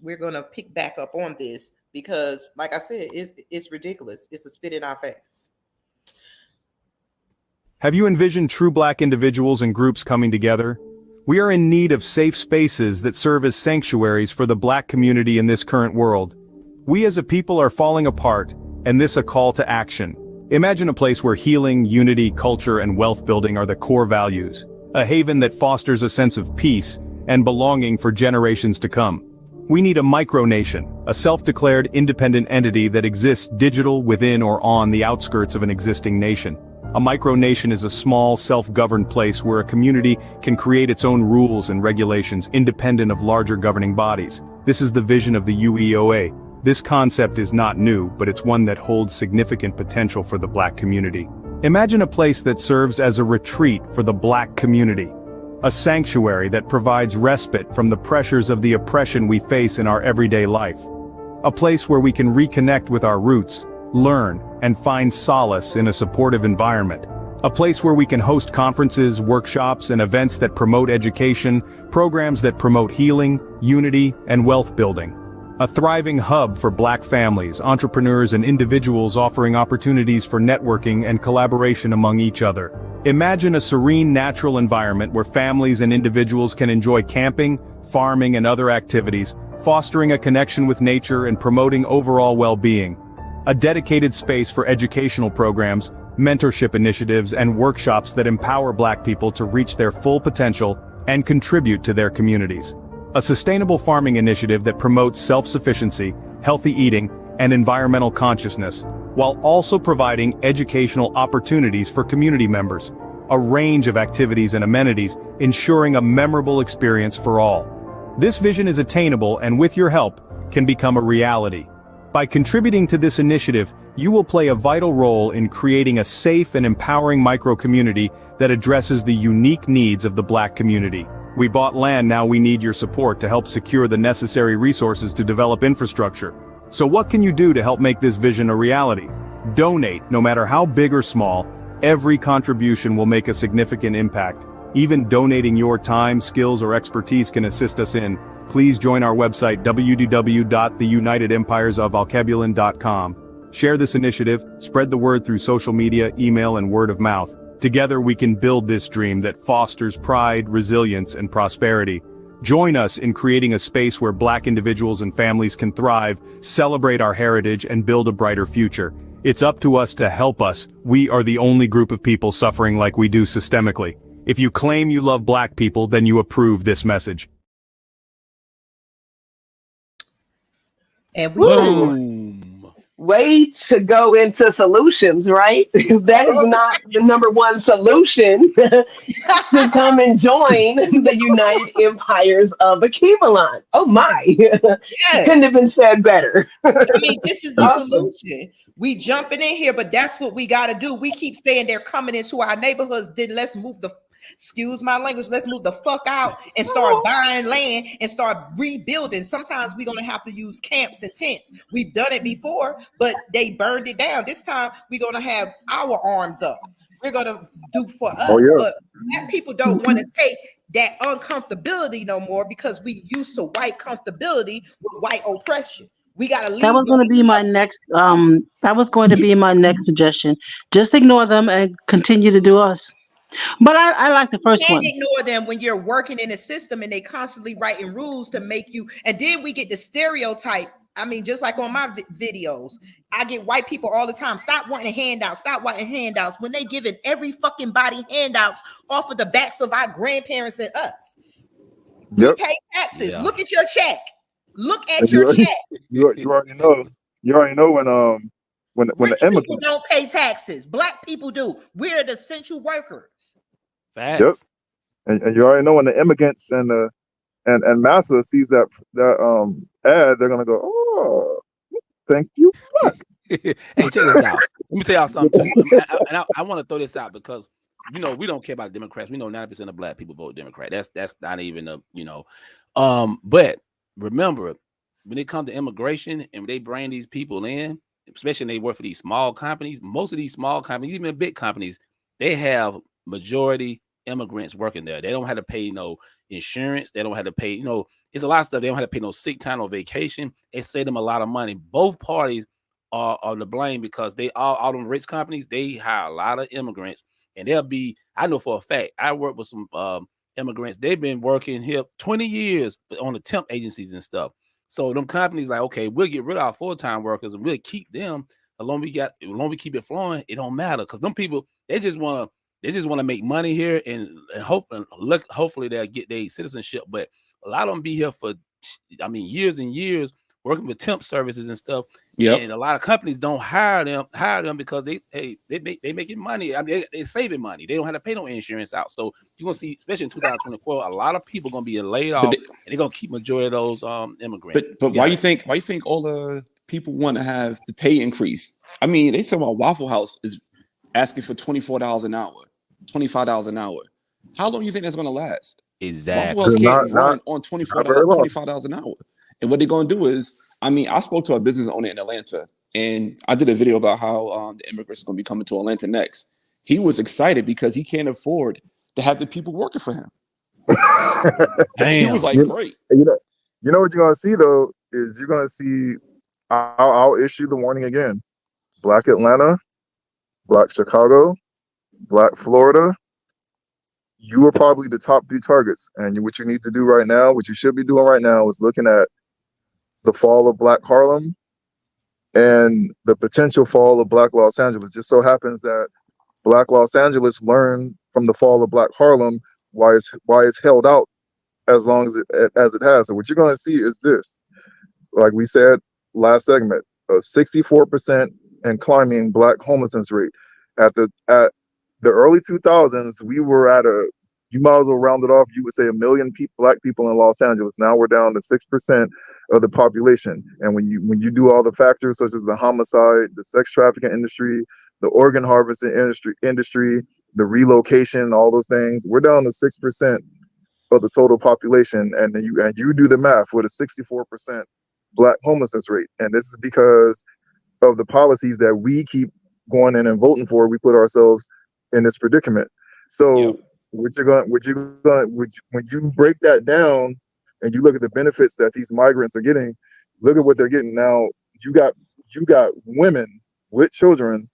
we're gonna pick back up on this because, like I said, it's ridiculous. It's a spit in our face. Have you envisioned true black individuals and groups coming together? We are in need of safe spaces that serve as sanctuaries for the black community in this current world. We as a people are falling apart, and this a call to action. Imagine a place where healing, unity, culture, and wealth building are the core values. A haven that fosters a sense of peace and belonging for generations to come. We need a micronation, a self-declared independent entity that exists digital within or on the outskirts of an existing nation. A micronation is a small, self-governed place where a community can create its own rules and regulations independent of larger governing bodies. This is the vision of the UEOA. This concept is not new, but it's one that holds significant potential for the black community. Imagine a place that serves as a retreat for the black community. A sanctuary that provides respite from the pressures of the oppression we face in our everyday life. A place where we can reconnect with our roots, learn, and find solace in a supportive environment. A place where we can host conferences, workshops, and events that promote education, programs that promote healing, unity, and wealth building. A thriving hub for black families, entrepreneurs, and individuals offering opportunities for networking and collaboration among each other. Imagine a serene natural environment where families and individuals can enjoy camping, farming, and other activities, fostering a connection with nature and promoting overall well-being. A dedicated space for educational programs, mentorship initiatives, and workshops that empower Black people to reach their full potential and contribute to their communities. A sustainable farming initiative that promotes self-sufficiency, healthy eating, and environmental consciousness, while also providing educational opportunities for community members. A range of activities and amenities, ensuring a memorable experience for all. This vision is attainable and with your help, can become a reality. By contributing to this initiative, you will play a vital role in creating a safe and empowering micro-community that addresses the unique needs of the Black community. We bought land, now we need your support to help secure the necessary resources to develop infrastructure. So what can you do to help make this vision a reality? Donate, no matter how big or small. Every contribution will make a significant impact. Even donating your time, skills, or expertise can assist us in. Please join our website www.theunitedempiresofalkebulan.com. Share this initiative, spread the word through social media, email, and word of mouth. Together we can build this dream that fosters pride, resilience, and prosperity. Join us in creating a space where Black individuals and families can thrive, celebrate our heritage, and build a brighter future. It's up to us to help us. We are the only group of people suffering like we do systemically. If you claim you love Black people, then you approve this message. And boom. Way to go into solutions, right? That is not the number one solution to come and join the United Empires of Akebulan. Oh my. Yes. Couldn't have been said better. I mean, this is the solution. We jumping in here, but that's what we got to do. We keep saying they're coming into our neighborhoods. Then let's move the, excuse my language, let's move the fuck out and start buying land and start rebuilding. Sometimes we're going to have to use camps and tents. We've done it before, but they burned it down. This time we're going to have our arms up. We're going to do for us. But Black people don't want to take that uncomfortability no more because we used to white comfortability with white oppression. We gotta leave. That was going to be my next. That was going to be my next suggestion. Just ignore them and continue to do us. But I like the first one. You can't ignore them when you're working in a system and they constantly writing rules to make you. And then we get the stereotype. I mean, just like on my videos, I get white people all the time. Stop wanting handouts. Stop wanting handouts when they giving every fucking body handouts off of the backs of our grandparents and us. We pay taxes. Look at your check. Look at your check. You already know. You already know when Rich the people immigrants don't pay taxes. Black people do. We're the essential workers. Facts. And you already know when the immigrants and Massa sees that ad, they're gonna go, oh, thank you. Hey, check this out. Let me tell y'all something. I want to throw this out because we don't care about Democrats. We know 90% of Black people vote Democrat. That's not even but remember, when it comes to immigration and when they bring these people in, especially when they work for these small companies, most of these small companies, even big companies, they have majority immigrants working there. They don't have to pay no insurance. They don't have to pay, it's a lot of stuff. They don't have to pay no sick time or vacation. It save them a lot of money. Both parties are to blame because they all them rich companies, they hire a lot of immigrants and I know for a fact, I work with some immigrants. They've been working here 20 years on the temp agencies and stuff. So them companies like, okay, we'll get rid of our full-time workers and we'll keep them as long as we keep it flowing. It don't matter because them people they just want to make money here and hopefully they'll get their citizenship. But a lot of them be here for years and years working with temp services and stuff. And a lot of companies don't hire them because they making money. They're saving money. They don't have to pay no insurance out. So you're gonna see, especially in 2024, a lot of people gonna be laid off, and they're gonna keep majority of those immigrants. But why you think all the people want to have the pay increase? I mean, they talk about Waffle House is asking for $24 an hour, $25 an hour. How long do you think that's gonna last? Exactly. Waffle House can't run on $25 an hour. And what they're going to do is, I spoke to a business owner in Atlanta, and I did a video about how the immigrants are going to be coming to Atlanta next. He was excited because he can't afford to have the people working for him. He was like, great. You know what you're going to see, though, is you're going to see, I'll issue the warning again. Black Atlanta, Black Chicago, Black Florida, you are probably the top 3 targets. And what you need to do right now, what you should be doing right now is looking at the fall of Black Harlem and the potential fall of Black Los Angeles. Just so happens that Black Los Angeles learned from the fall of Black Harlem why it's held out as long as it has. So what you're going to see is this, like we said last segment, a 64% and climbing Black homelessness rate. At the early 2000s, we were at you might as well round it off, you would say 1 million Black people in Los Angeles. Now we're down to 6% of the population. And when you do all the factors such as the homicide, the sex trafficking industry, the organ harvesting industry, the relocation, all those things, we're down to 6% of the total population. And then you do the math with a 64% Black homelessness rate. And this is because of the policies that we keep going in and voting for. We put ourselves in this predicament. So when you break that down and you look at the benefits that these migrants are getting, look at what they're getting now. You got women with children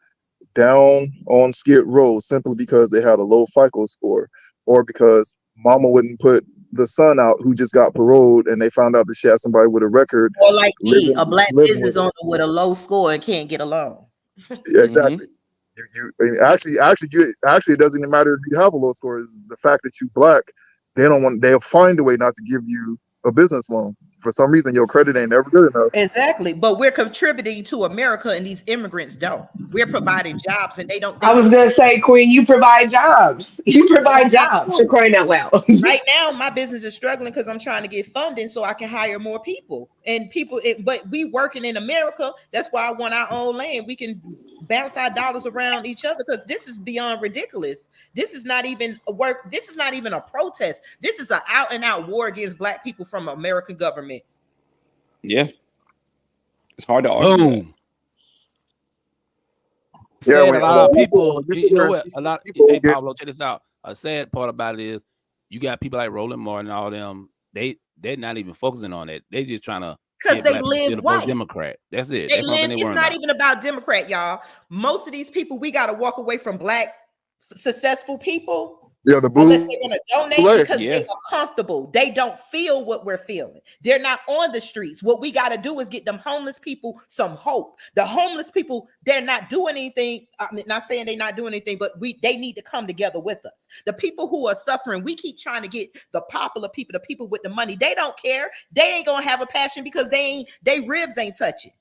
down on Skid Row simply because they had a low FICO score, or because mama wouldn't put the son out who just got paroled and they found out that she had somebody with a record. Or like me, a Black business owner with a low score and can't get a loan. Exactly. Actually, it doesn't even matter if you have a low score. Is the fact that you Black, they'll find a way not to give you a business loan. For some reason, your credit ain't ever good enough. Exactly. But we're contributing to America and these immigrants don't. We're providing jobs and they don't. I was going to say, Queen, you provide jobs. You provide jobs, for crying out loud. Right now, my business is struggling because I'm trying to get funding so I can hire more people. But we working in America. That's why I want our own land. We can bounce our dollars around each other because this is beyond ridiculous. This is not even a work. This is not even a protest. This is an out and out war against Black people from American government. Yeah. It's hard to argue. Sad, a lot of people, you know what? Hey, Pablo, check this out. A sad part about it is you got people like Roland Martin and all them. They're not even focusing on it. They just trying to because they live white. Democrat. That's it. It's not even about Democrat, y'all. Most of these people, we got to walk away from Black successful people. Yeah, unless they're going to donate because they are comfortable. They don't feel what we're feeling. They're not on the streets. What we got to do is get them homeless people some hope. The homeless people, they're not doing anything. I'm not saying they're not doing anything, but they need to come together with us. The people who are suffering, we keep trying to get the popular people, the people with the money. They don't care. They ain't going to have a passion because they ribs ain't touching.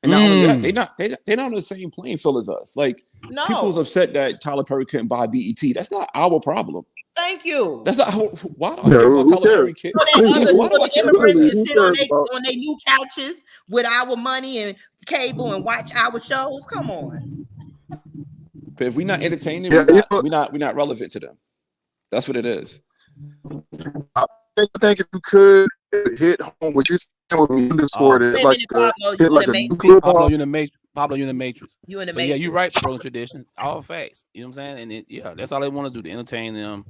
And not only that, they're not on the same playing field as us. Like, people's upset that Tyler Perry couldn't buy BET. That's not our problem. Thank you. That's not why do I care about Tyler Perry? Why do I care about sit on their new couches with our money and cable and watch our shows? Come on. But if we're not entertaining, we're not relevant to them. That's what it is. I think if you could hit home what you said with me underscored it like a nuclear bomb. Pablo, you in the matrix. You in the matrix. Yeah, you're right, bro. Traditions, all facts. You know what I'm saying? And that's all they want to do to entertain them,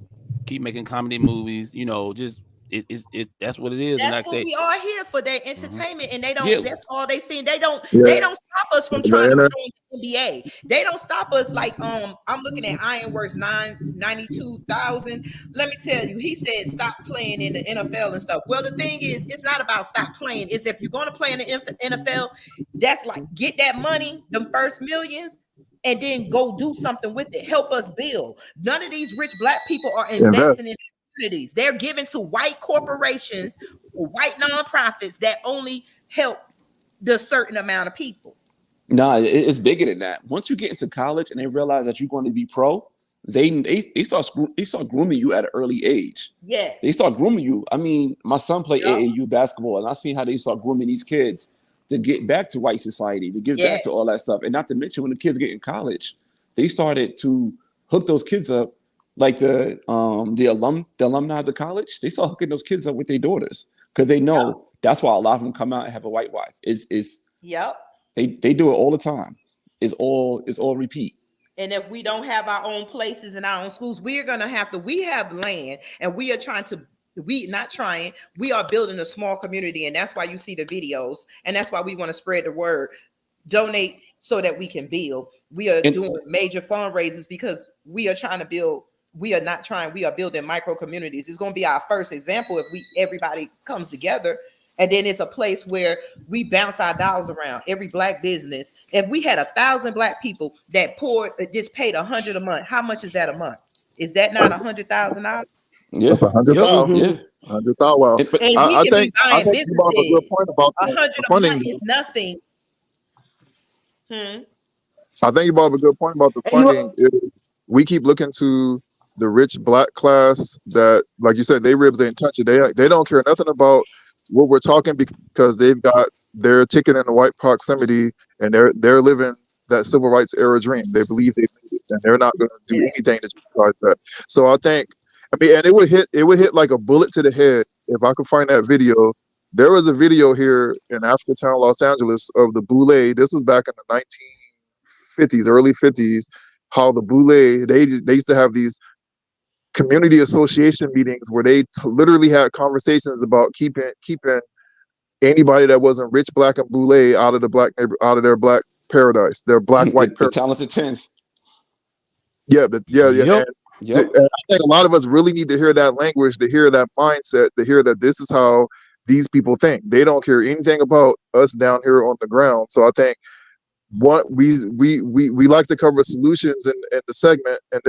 keep making comedy movies. You know, just that's what it is. That's and like what we are here for, their entertainment, and they don't. Yeah. That's all they see. They don't stop us from trying to join the NBA. They don't stop us. Like I'm looking at Ironworks 92,000. Let me tell you, he said stop playing in the NFL and stuff. Well, the thing is, it's not about stop playing. It's if you're going to play in the NFL, that's like get that money, them first millions, and then go do something with it. Help us build. None of these rich Black people are investing in communities. They're given to white corporations or white nonprofits that only help the certain amount of people. Nah, it's bigger than that. Once you get into college and they realize that you're going to be pro, they start grooming you at an early age. Yes. They start grooming you. I mean, my son played AAU basketball, and I seen how they start grooming these kids to get back to white society, to get back to all that stuff. And not to mention when the kids get in college, they started to hook those kids up. Like the alumni of the college, they start hooking those kids up with their daughters because they know that's why a lot of them come out and have a white wife. They do it all the time. It's all repeat. And if we don't have our own places and our own schools, we have land, and we are building a small community, and that's why you see the videos, and that's why we want to spread the word. Donate so that we can build. We are doing major fundraisers because we are trying to build. We are building micro communities. It's going to be our first example if everybody comes together And then it's a place where we bounce our dollars around. Every black business. If we had 1,000 black people that just paid $100 a month, how much is that a month? Is that not $100,000? Yeah. That's 100,000. Yeah. 100,000. Wow. But And we I can think be buying you brought up a good businesses. point about 100 the a funding. month is nothing. I think you brought up a good point about the And you funding. We keep looking to the rich black class that, like you said, they ribs ain't touch it. They don't care nothing about what we're talking because they've got their ticket in the white proximity and they're living that civil rights era dream. They believe they made it and they're not going to do anything to jeopardize that. So I think, and it would hit like a bullet to the head if I could find that video. There was a video here in Africatown, Los Angeles, of the Boule. This was back in the 1950s, early 50s. How the Boule they used to have these community association meetings where they literally had conversations about keeping anybody that wasn't rich, black, and Boule out of the black out of their black paradise, their black white the talented 10th. Yeah. And Yep. I think a lot of us really need to hear that language, to hear that mindset, to hear that this is how these people think. They don't care anything about us down here on the ground. So I think what we like to cover solutions in this segment. And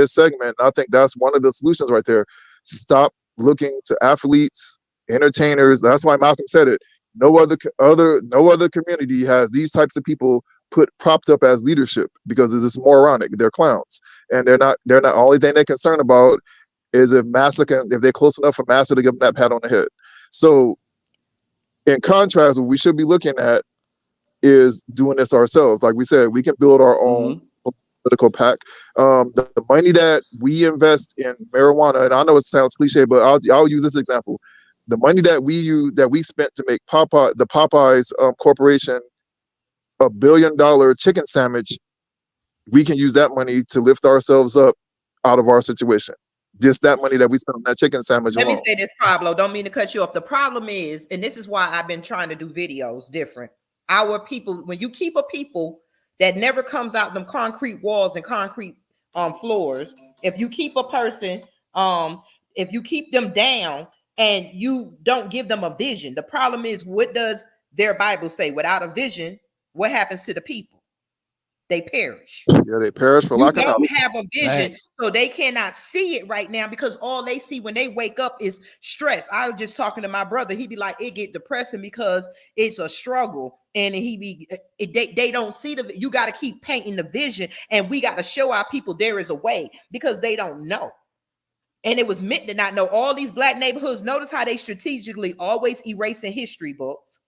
I think that's one of the solutions right there. Stop looking to athletes, entertainers. That's why Malcolm said it. No other community has these types of people propped up as leadership because it's just moronic. They're clowns, and they're not. Only thing they're concerned about is if they're close enough for Massa to give them that pat on the head. So, in contrast, what we should be looking at is doing this ourselves. Like we said, we can build our own political PAC. The money that we invest in marijuana, and I know it sounds cliche, but I'll use this example. The money that we spent to make the Popeyes Corporation $1 billion chicken sandwich, we can use that money to lift ourselves up out of our situation. Just that money that we spent on that chicken sandwich Let alone. me say this, Pablo. Don't mean to cut you off. The problem is, and this is why I've been trying to do videos different. Our people, when you keep a people that never comes out them concrete walls and concrete floors, if you keep a person, if you keep them down and you don't give them a vision, the problem is, what does their Bible say? Without a vision, what happens to the people? They perish. Yeah, they perish for lack of knowledge. You don't have a vision, so they cannot see it right now because all they see when they wake up is stress. I was just talking to my brother. He'd be like, it get depressing because it's a struggle, and they don't see you got to keep painting the vision, and we got to show our people there is a way because they don't know. And it was meant to not know. All these black neighborhoods, notice how they strategically always erasing history books.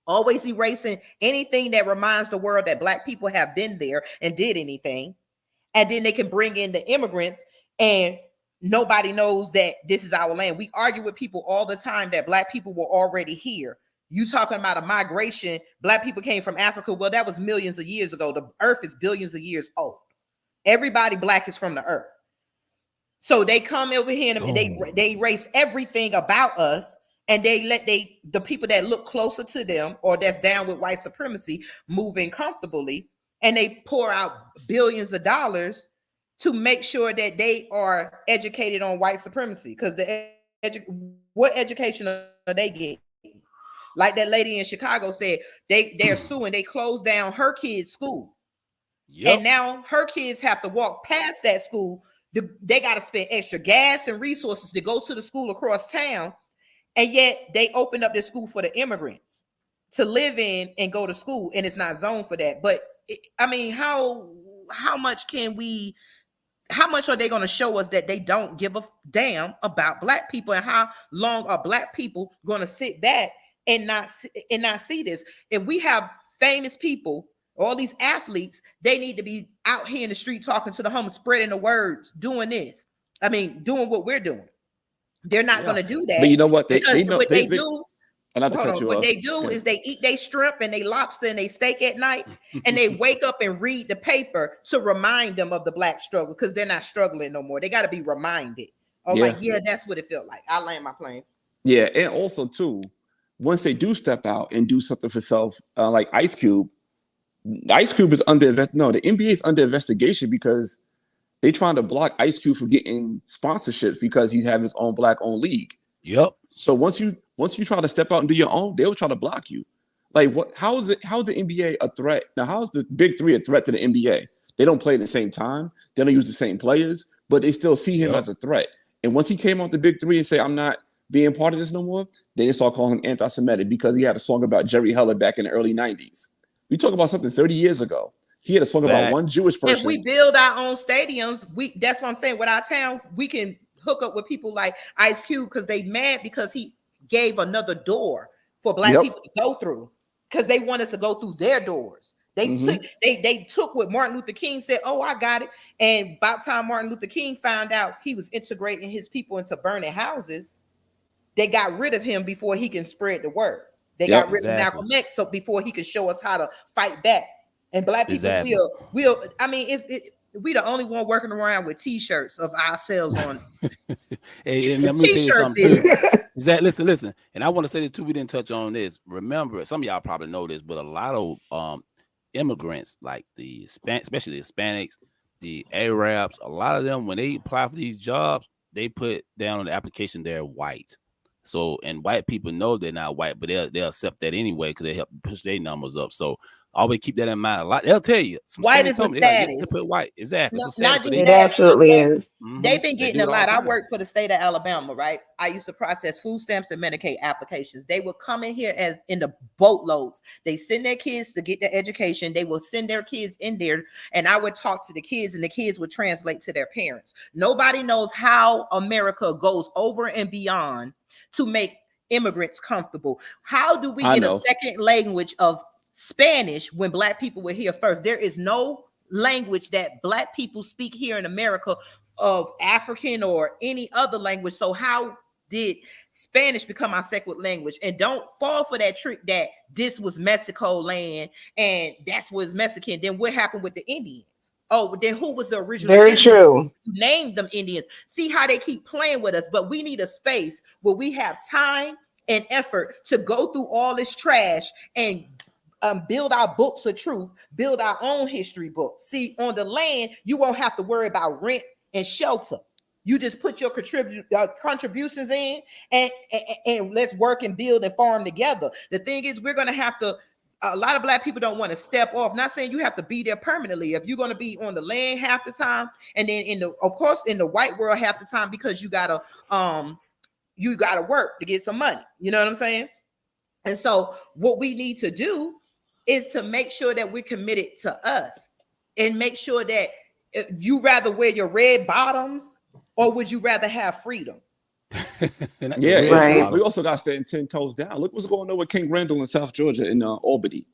Always erasing anything that reminds the world that black people have been there and did anything. And then they can bring in the immigrants and nobody knows that this is our land. We argue with people all the time that black people were already here. You talking about a migration, black people came from Africa. Well, that was millions of years ago. The earth is billions of years old. Everybody black is from the earth. So they come over here and they erase everything about us. And they let the people that look closer to them or that's down with white supremacy move in comfortably, and they pour out billions of dollars to make sure that they are educated on white supremacy. Because what education are they getting? Like that lady in Chicago said, they're suing. They closed down her kids' school, and now her kids have to walk past that school. They got to spend extra gas and resources to go to the school across town. And yet they opened up this school for the immigrants to live in and go to school, and it's not zoned for that. But I mean, how much are they going to show us that they don't give a damn about black people, and how long are black people going to sit back and not see this? If we have famous people, all these athletes, they need to be out here in the street talking to the homeless, spreading the words, doing this. I mean, doing what we're doing. They're not going to do that. But you know what? What they do is they eat their shrimp and they lobster and they steak at night, and they wake up and read the paper to remind them of the black struggle because they're not struggling no more. They got to be reminded. Like, that's what it felt like. I land my plane. Yeah, and also too, once they do step out and do something for self, like Ice Cube is under the NBA is under investigation because they trying to block Ice Cube from getting sponsorships because he have his own black-owned league. Yep. So once you try to step out and do your own, they'll try to block you. Like what? How is the NBA a threat? Now, how is the Big Three a threat to the NBA? They don't play at the same time. They don't use the same players, but they still see him as a threat. And once he came off the Big Three and say, "I'm not being part of this no more," they just start calling him anti-Semitic because he had a song about Jerry Heller back in the early '90s. We talk about something 30 years ago. He had a song about one Jewish person. If we build our own stadiums, that's what I'm saying. With our town, we can hook up with people like Ice Cube because they mad because he gave another door for black people to go through because they want us to go through their doors. They took what Martin Luther King said, "Oh, I got it." And by the time Martin Luther King found out he was integrating his people into burning houses, they got rid of him before he can spread the word. They got rid of Malcolm X so before he could show us how to fight back. And black people will. I mean, we the only one working around with T-shirts of ourselves on. Hey, and let me tell you something too. Is that listen, and I want to say this too. We didn't touch on this. Remember, some of y'all probably know this, but a lot of immigrants, like especially the Hispanics, the Arabs, a lot of them when they apply for these jobs, they put down on the application they're white. So, and white people know they're not white, but they'll accept that anyway because they help push their numbers up. So always keep that in mind. A lot they'll tell you. White is a status. They put white, exactly. No, it's a status. It absolutely is. They've been getting a lot. I work for the state of Alabama, right? I used to process food stamps and Medicaid applications. They would come in here as in the boatloads. They send their kids to get their education. They will send their kids in there, and I would talk to the kids, and the kids would translate to their parents. Nobody knows how America goes over and beyond to make immigrants comfortable. How do we get a second language of Spanish when black people were here first? There is no language that black people speak here in America of African or any other language. So how did Spanish become our second language? And don't fall for that trick that this was Mexico land and that's what's Mexican. Then what happened with the Indians? Oh, then who was the original? Very Indians? true. Name them Indians. See how they keep playing with us, but we need a space where we have time and effort to go through all this trash and build our books of truth, build our own history books. See, on the land, you won't have to worry about rent and shelter. You just put your contributions in and let's work and build and farm together. The thing is, we're going to have to, a lot of black people don't want to step off. Not saying you have to be there permanently. If you're going to be on the land half the time, and then of course, in the white world half the time, because you gotta work to get some money. You know what I'm saying? And so what we need to do is to make sure that we're committed to us and make sure that you rather wear your red bottoms or would you rather have freedom? Right. We also got to stand 10 toes down. Look what's going on with King Randall in South Georgia in Albany.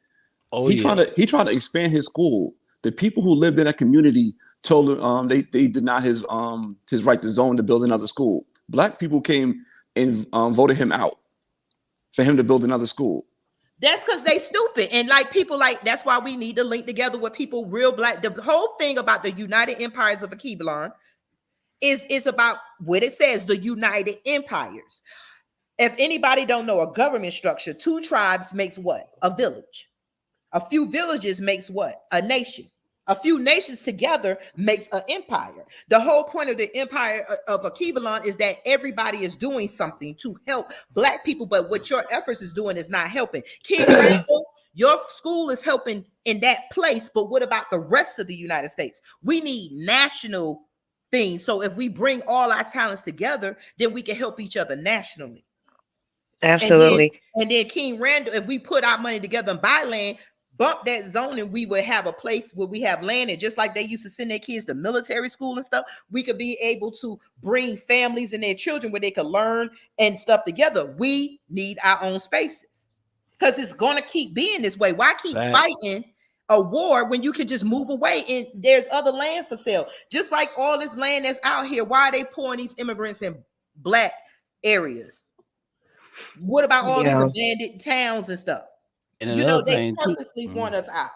He trying to expand his school. The people who lived in that community told him they denied his right to zone to build another school. Black people came and voted him out for him to build another school. That's because they stupid. And like people like, that's why we need to link together with people real black. The whole thing about the United Empires of Akebelon is about what it says, the United Empires. If anybody don't know a government structure, 2 tribes makes what? A village. A few villages makes what? A nation. A few nations together makes an empire. The whole point of the empire of Akebelon is that everybody is doing something to help black people, but what your efforts is doing is not helping. King Randall, your school is helping in that place, but what about the rest of the United States? We need national things. So if we bring all our talents together, then we can help each other nationally. Absolutely. And then King Randall, if we put our money together and buy land, bump that zone, and we would have a place where we have land. And just like they used to send their kids to military school and stuff, we could be able to bring families and their children where they could learn and stuff together. We need our own spaces because it's going to keep being this way. Why keep fighting a war when you can just move away and there's other land for sale? Just like all this land that's out here, why are they pouring these immigrants in black areas? What about all these abandoned towns and stuff? And another they thing purposely too, want us out.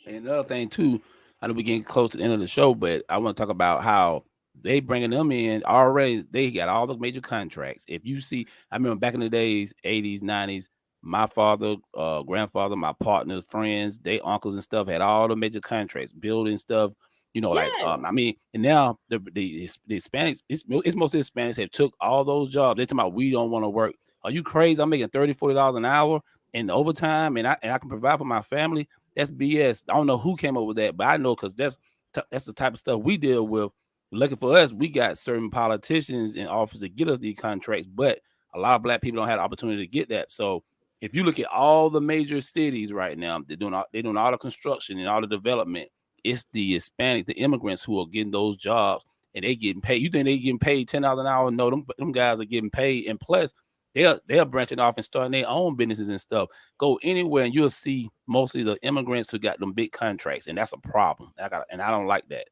And another thing too, I know we're getting close to the end of the show, but I want to talk about how they bringing them in already. They got all the major contracts. If you see, I remember back in the days, 80s, 90s, my father, grandfather, my partners, friends, they uncles and stuff had all the major contracts, building stuff, You know, like I Yes. mean, and now the Hispanics, it's mostly Hispanics have took all those jobs. They're talking about we don't want to work. Are you crazy? I'm making $30-$40 an hour in overtime, and I can provide for my family. That's BS. I don't know who came up with that, but I know because that's the type of stuff we deal with. Lucky for us, we got certain politicians in office that get us these contracts, but a lot of black people don't have the opportunity to get that. So if you look at all the major cities right now, they're doing all the construction and all the development. It's the Hispanic, the immigrants who are getting those jobs, and they getting paid. You think they getting paid $10 an hour? No, them guys are getting paid, and plus they're branching off and starting their own businesses and stuff. Go anywhere and you'll see mostly the immigrants who got them big contracts, and that's a problem. I don't like that.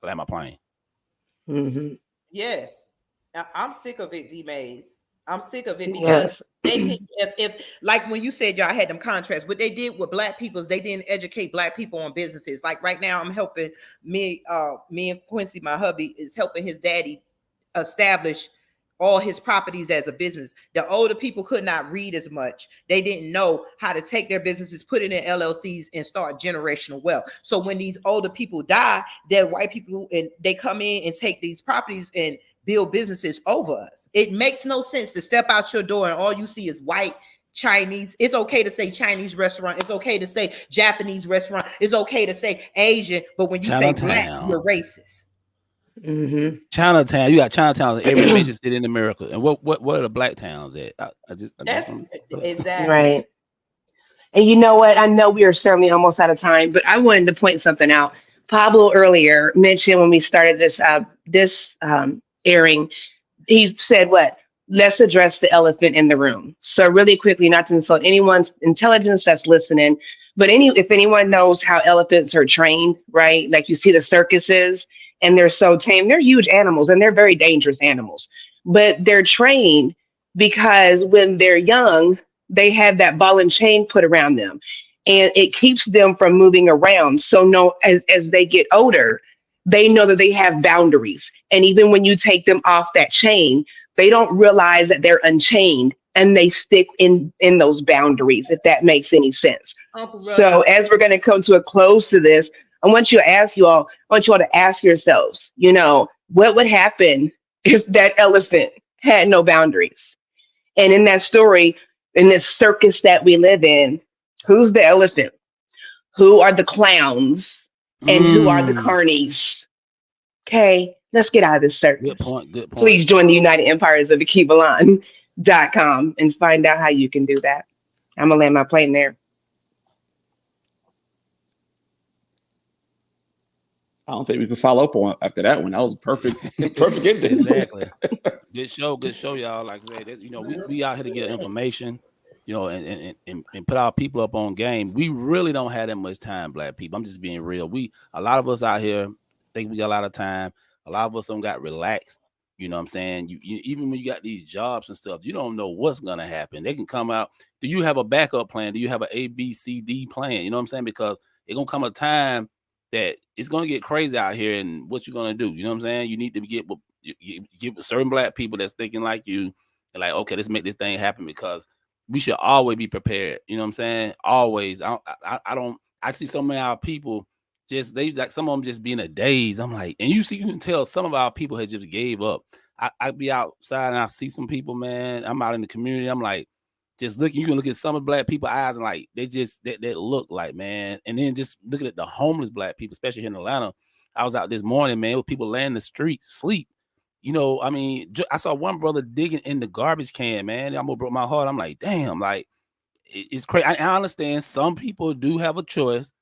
I like my plane. Mm-hmm. Yes. I'm sick of it, D-Mays. I'm sick of it because they can, if like when you said y'all had them contracts, what they did with black people is they didn't educate black people on businesses. Like right now, I'm helping me and Quincy, my hubby, is helping his daddy establish all his properties as a business. The older people could not read as much. They didn't know how to take their businesses, put it in LLCs, and start generational wealth. So when these older people die, they're white people, and they come in and take these properties and build businesses over us. It makes no sense to step out your door and all you see is white, Chinese. It's okay to say Chinese restaurant. It's okay to say Japanese restaurant. It's okay to say Asian. But when you say black, you're racist. Mm-hmm. Chinatown, you got Chinatown in every major city in America. And what are the black towns at? That's exactly right. And you know what? I know we are certainly almost out of time, but I wanted to point something out. Pablo earlier mentioned when we started this airing, he said, what? Let's address the elephant in the room. So really quickly, not to insult anyone's intelligence that's listening, but if anyone knows how elephants are trained, right? Like you see the circuses, and they're so tame. They're huge animals, and they're very dangerous animals. But they're trained because when they're young, they have that ball and chain put around them, and it keeps them from moving around. So as they get older, they know that they have boundaries. And even when you take them off that chain, they don't realize that they're unchained, and they stick in those boundaries, if that makes any sense. So as we're going to come to a close to this, I want you all to ask yourselves, what would happen if that elephant had no boundaries? And in that story, in this circus that we live in, who's the elephant? Who are the clowns? And who are the carnies? Okay, let's get out of this circus. Good point. Please join the United Empires of Akibalan.com and find out how you can do that. I'm going to land my plane there. I don't think we can follow up on after that one. That was perfect ending. Exactly. Good show, y'all. Like I said, we out here to get information, and put our people up on game. We really don't have that much time, black people. I'm just being real. A lot of us out here think we got a lot of time. A lot of us don't got relaxed. You know what I'm saying? You even when you got these jobs and stuff, you don't know what's gonna happen. They can come out. Do you have a backup plan? Do you have an A, B, C, D plan? You know what I'm saying? Because it's gonna come a time that it's gonna get crazy out here, and what you're gonna do? You know what I'm saying? You need to get certain black people that's thinking like you, and like, okay, let's make this thing happen, because we should always be prepared. You know what I'm saying? Always. I see so many of our people they like, some of them just be in a daze. I'm like, and you can tell some of our people had just gave up. I be outside and I see some people, man. I'm out in the community. I'm like, just looking. You can look at some of black people's eyes and like they just that look like, man. And then just looking at the homeless black people, especially here in Atlanta. I was out this morning, man, with people laying in the street, sleep. I mean, I saw one brother digging in the garbage can, man. I'm gonna broke my heart. I'm like, damn, like it's crazy. I understand some people do have a choice,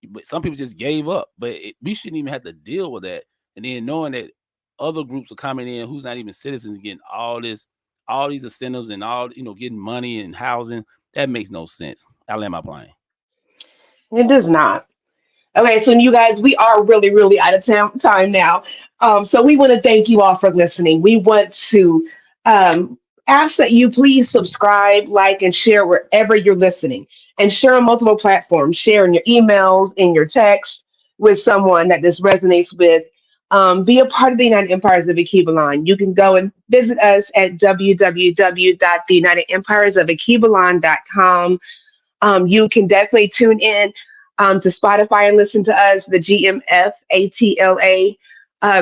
but some people just gave up. But we shouldn't even have to deal with that. And then knowing that other groups are coming in who's not even citizens, getting all these incentives and all, getting money and housing, that makes no sense. I land my plane. It does not. Okay, so you guys, we are really, really out of time now. So we want to thank you all for listening. We want to ask that you please subscribe, like, and share wherever you're listening, and share on multiple platforms. Share in your emails, in your texts with someone that this resonates with. Be a part of the United Empires of Akibalan. You can go and visit us at www.theunitedempiresofakibalan.com. You can definitely tune in to Spotify and listen to us, the GMF ATLA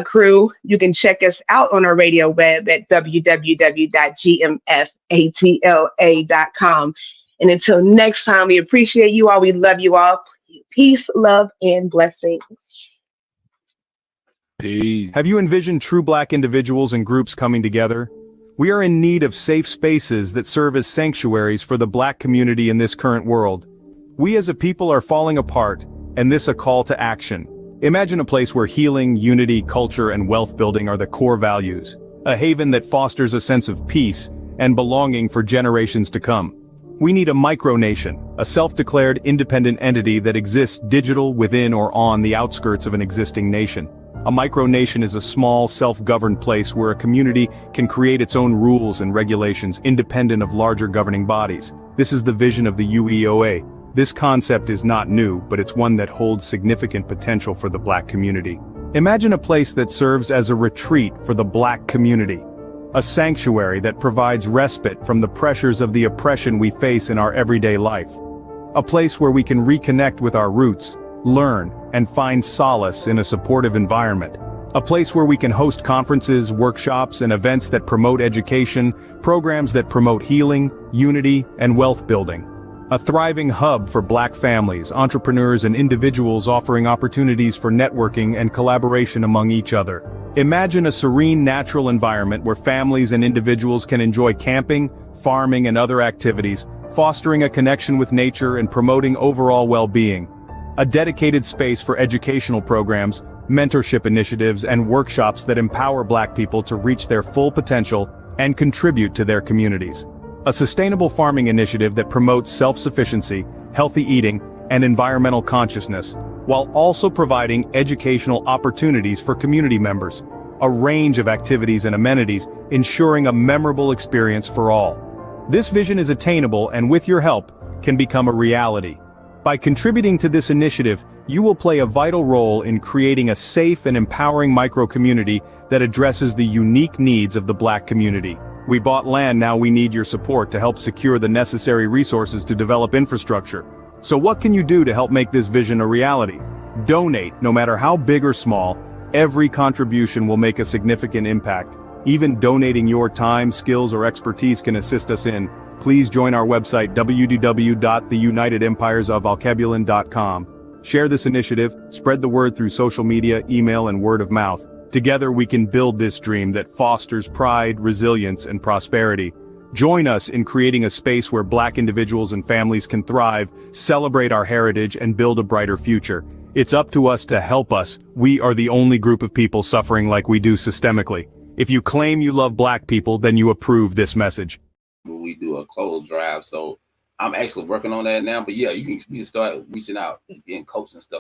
crew. You can check us out on our radio web at www.gmfatla.com. And until next time, we appreciate you all. We love you all. Peace, love, and blessings. Peace. Have you envisioned true Black individuals and groups coming together? We are in need of safe spaces that serve as sanctuaries for the Black community in this current world. We as a people are falling apart, and this a call to action. Imagine a place where healing, unity, culture, and wealth building are the core values. A haven that fosters a sense of peace and belonging for generations to come. We need a micronation, a self-declared independent entity that exists digital within or on the outskirts of an existing nation. A micronation is a small, self-governed place where a community can create its own rules and regulations independent of larger governing bodies. This is the vision of the UEOA. This concept is not new, but it's one that holds significant potential for the Black community. Imagine a place that serves as a retreat for the Black community. A sanctuary that provides respite from the pressures of the oppression we face in our everyday life. A place where we can reconnect with our roots, learn, and find solace in a supportive environment. A place where we can host conferences, workshops, and events that promote education, programs that promote healing, unity, and wealth building. A thriving hub for Black families, entrepreneurs, and individuals offering opportunities for networking and collaboration among each other. Imagine a serene natural environment where families and individuals can enjoy camping, farming, and other activities, fostering a connection with nature and promoting overall well-being. A dedicated space for educational programs, mentorship initiatives, and workshops that empower Black people to reach their full potential and contribute to their communities. A sustainable farming initiative that promotes self-sufficiency, healthy eating, and environmental consciousness, while also providing educational opportunities for community members. A range of activities and amenities, ensuring a memorable experience for all. This vision is attainable and with your help, can become a reality. By contributing to this initiative, you will play a vital role in creating a safe and empowering micro-community that addresses the unique needs of the Black community. We bought land, now we need your support to help secure the necessary resources to develop infrastructure. So what can you do to help make this vision a reality? Donate, no matter how big or small. Every contribution will make a significant impact. Even donating your time, skills, or expertise can assist us in. Please join our website www.theunitedempiresofalkebulan.com. Share this initiative, spread the word through social media, email, and word of mouth. Together we can build this dream that fosters pride, resilience, and prosperity. Join us in creating a space where Black individuals and families can thrive, celebrate our heritage, and build a brighter future. It's up to us to help us. We are the only group of people suffering like we do systemically. If you claim you love Black people, then you approve this message. We do a clothes drive, so I'm actually working on that now. But yeah, you can start reaching out, getting coats and stuff.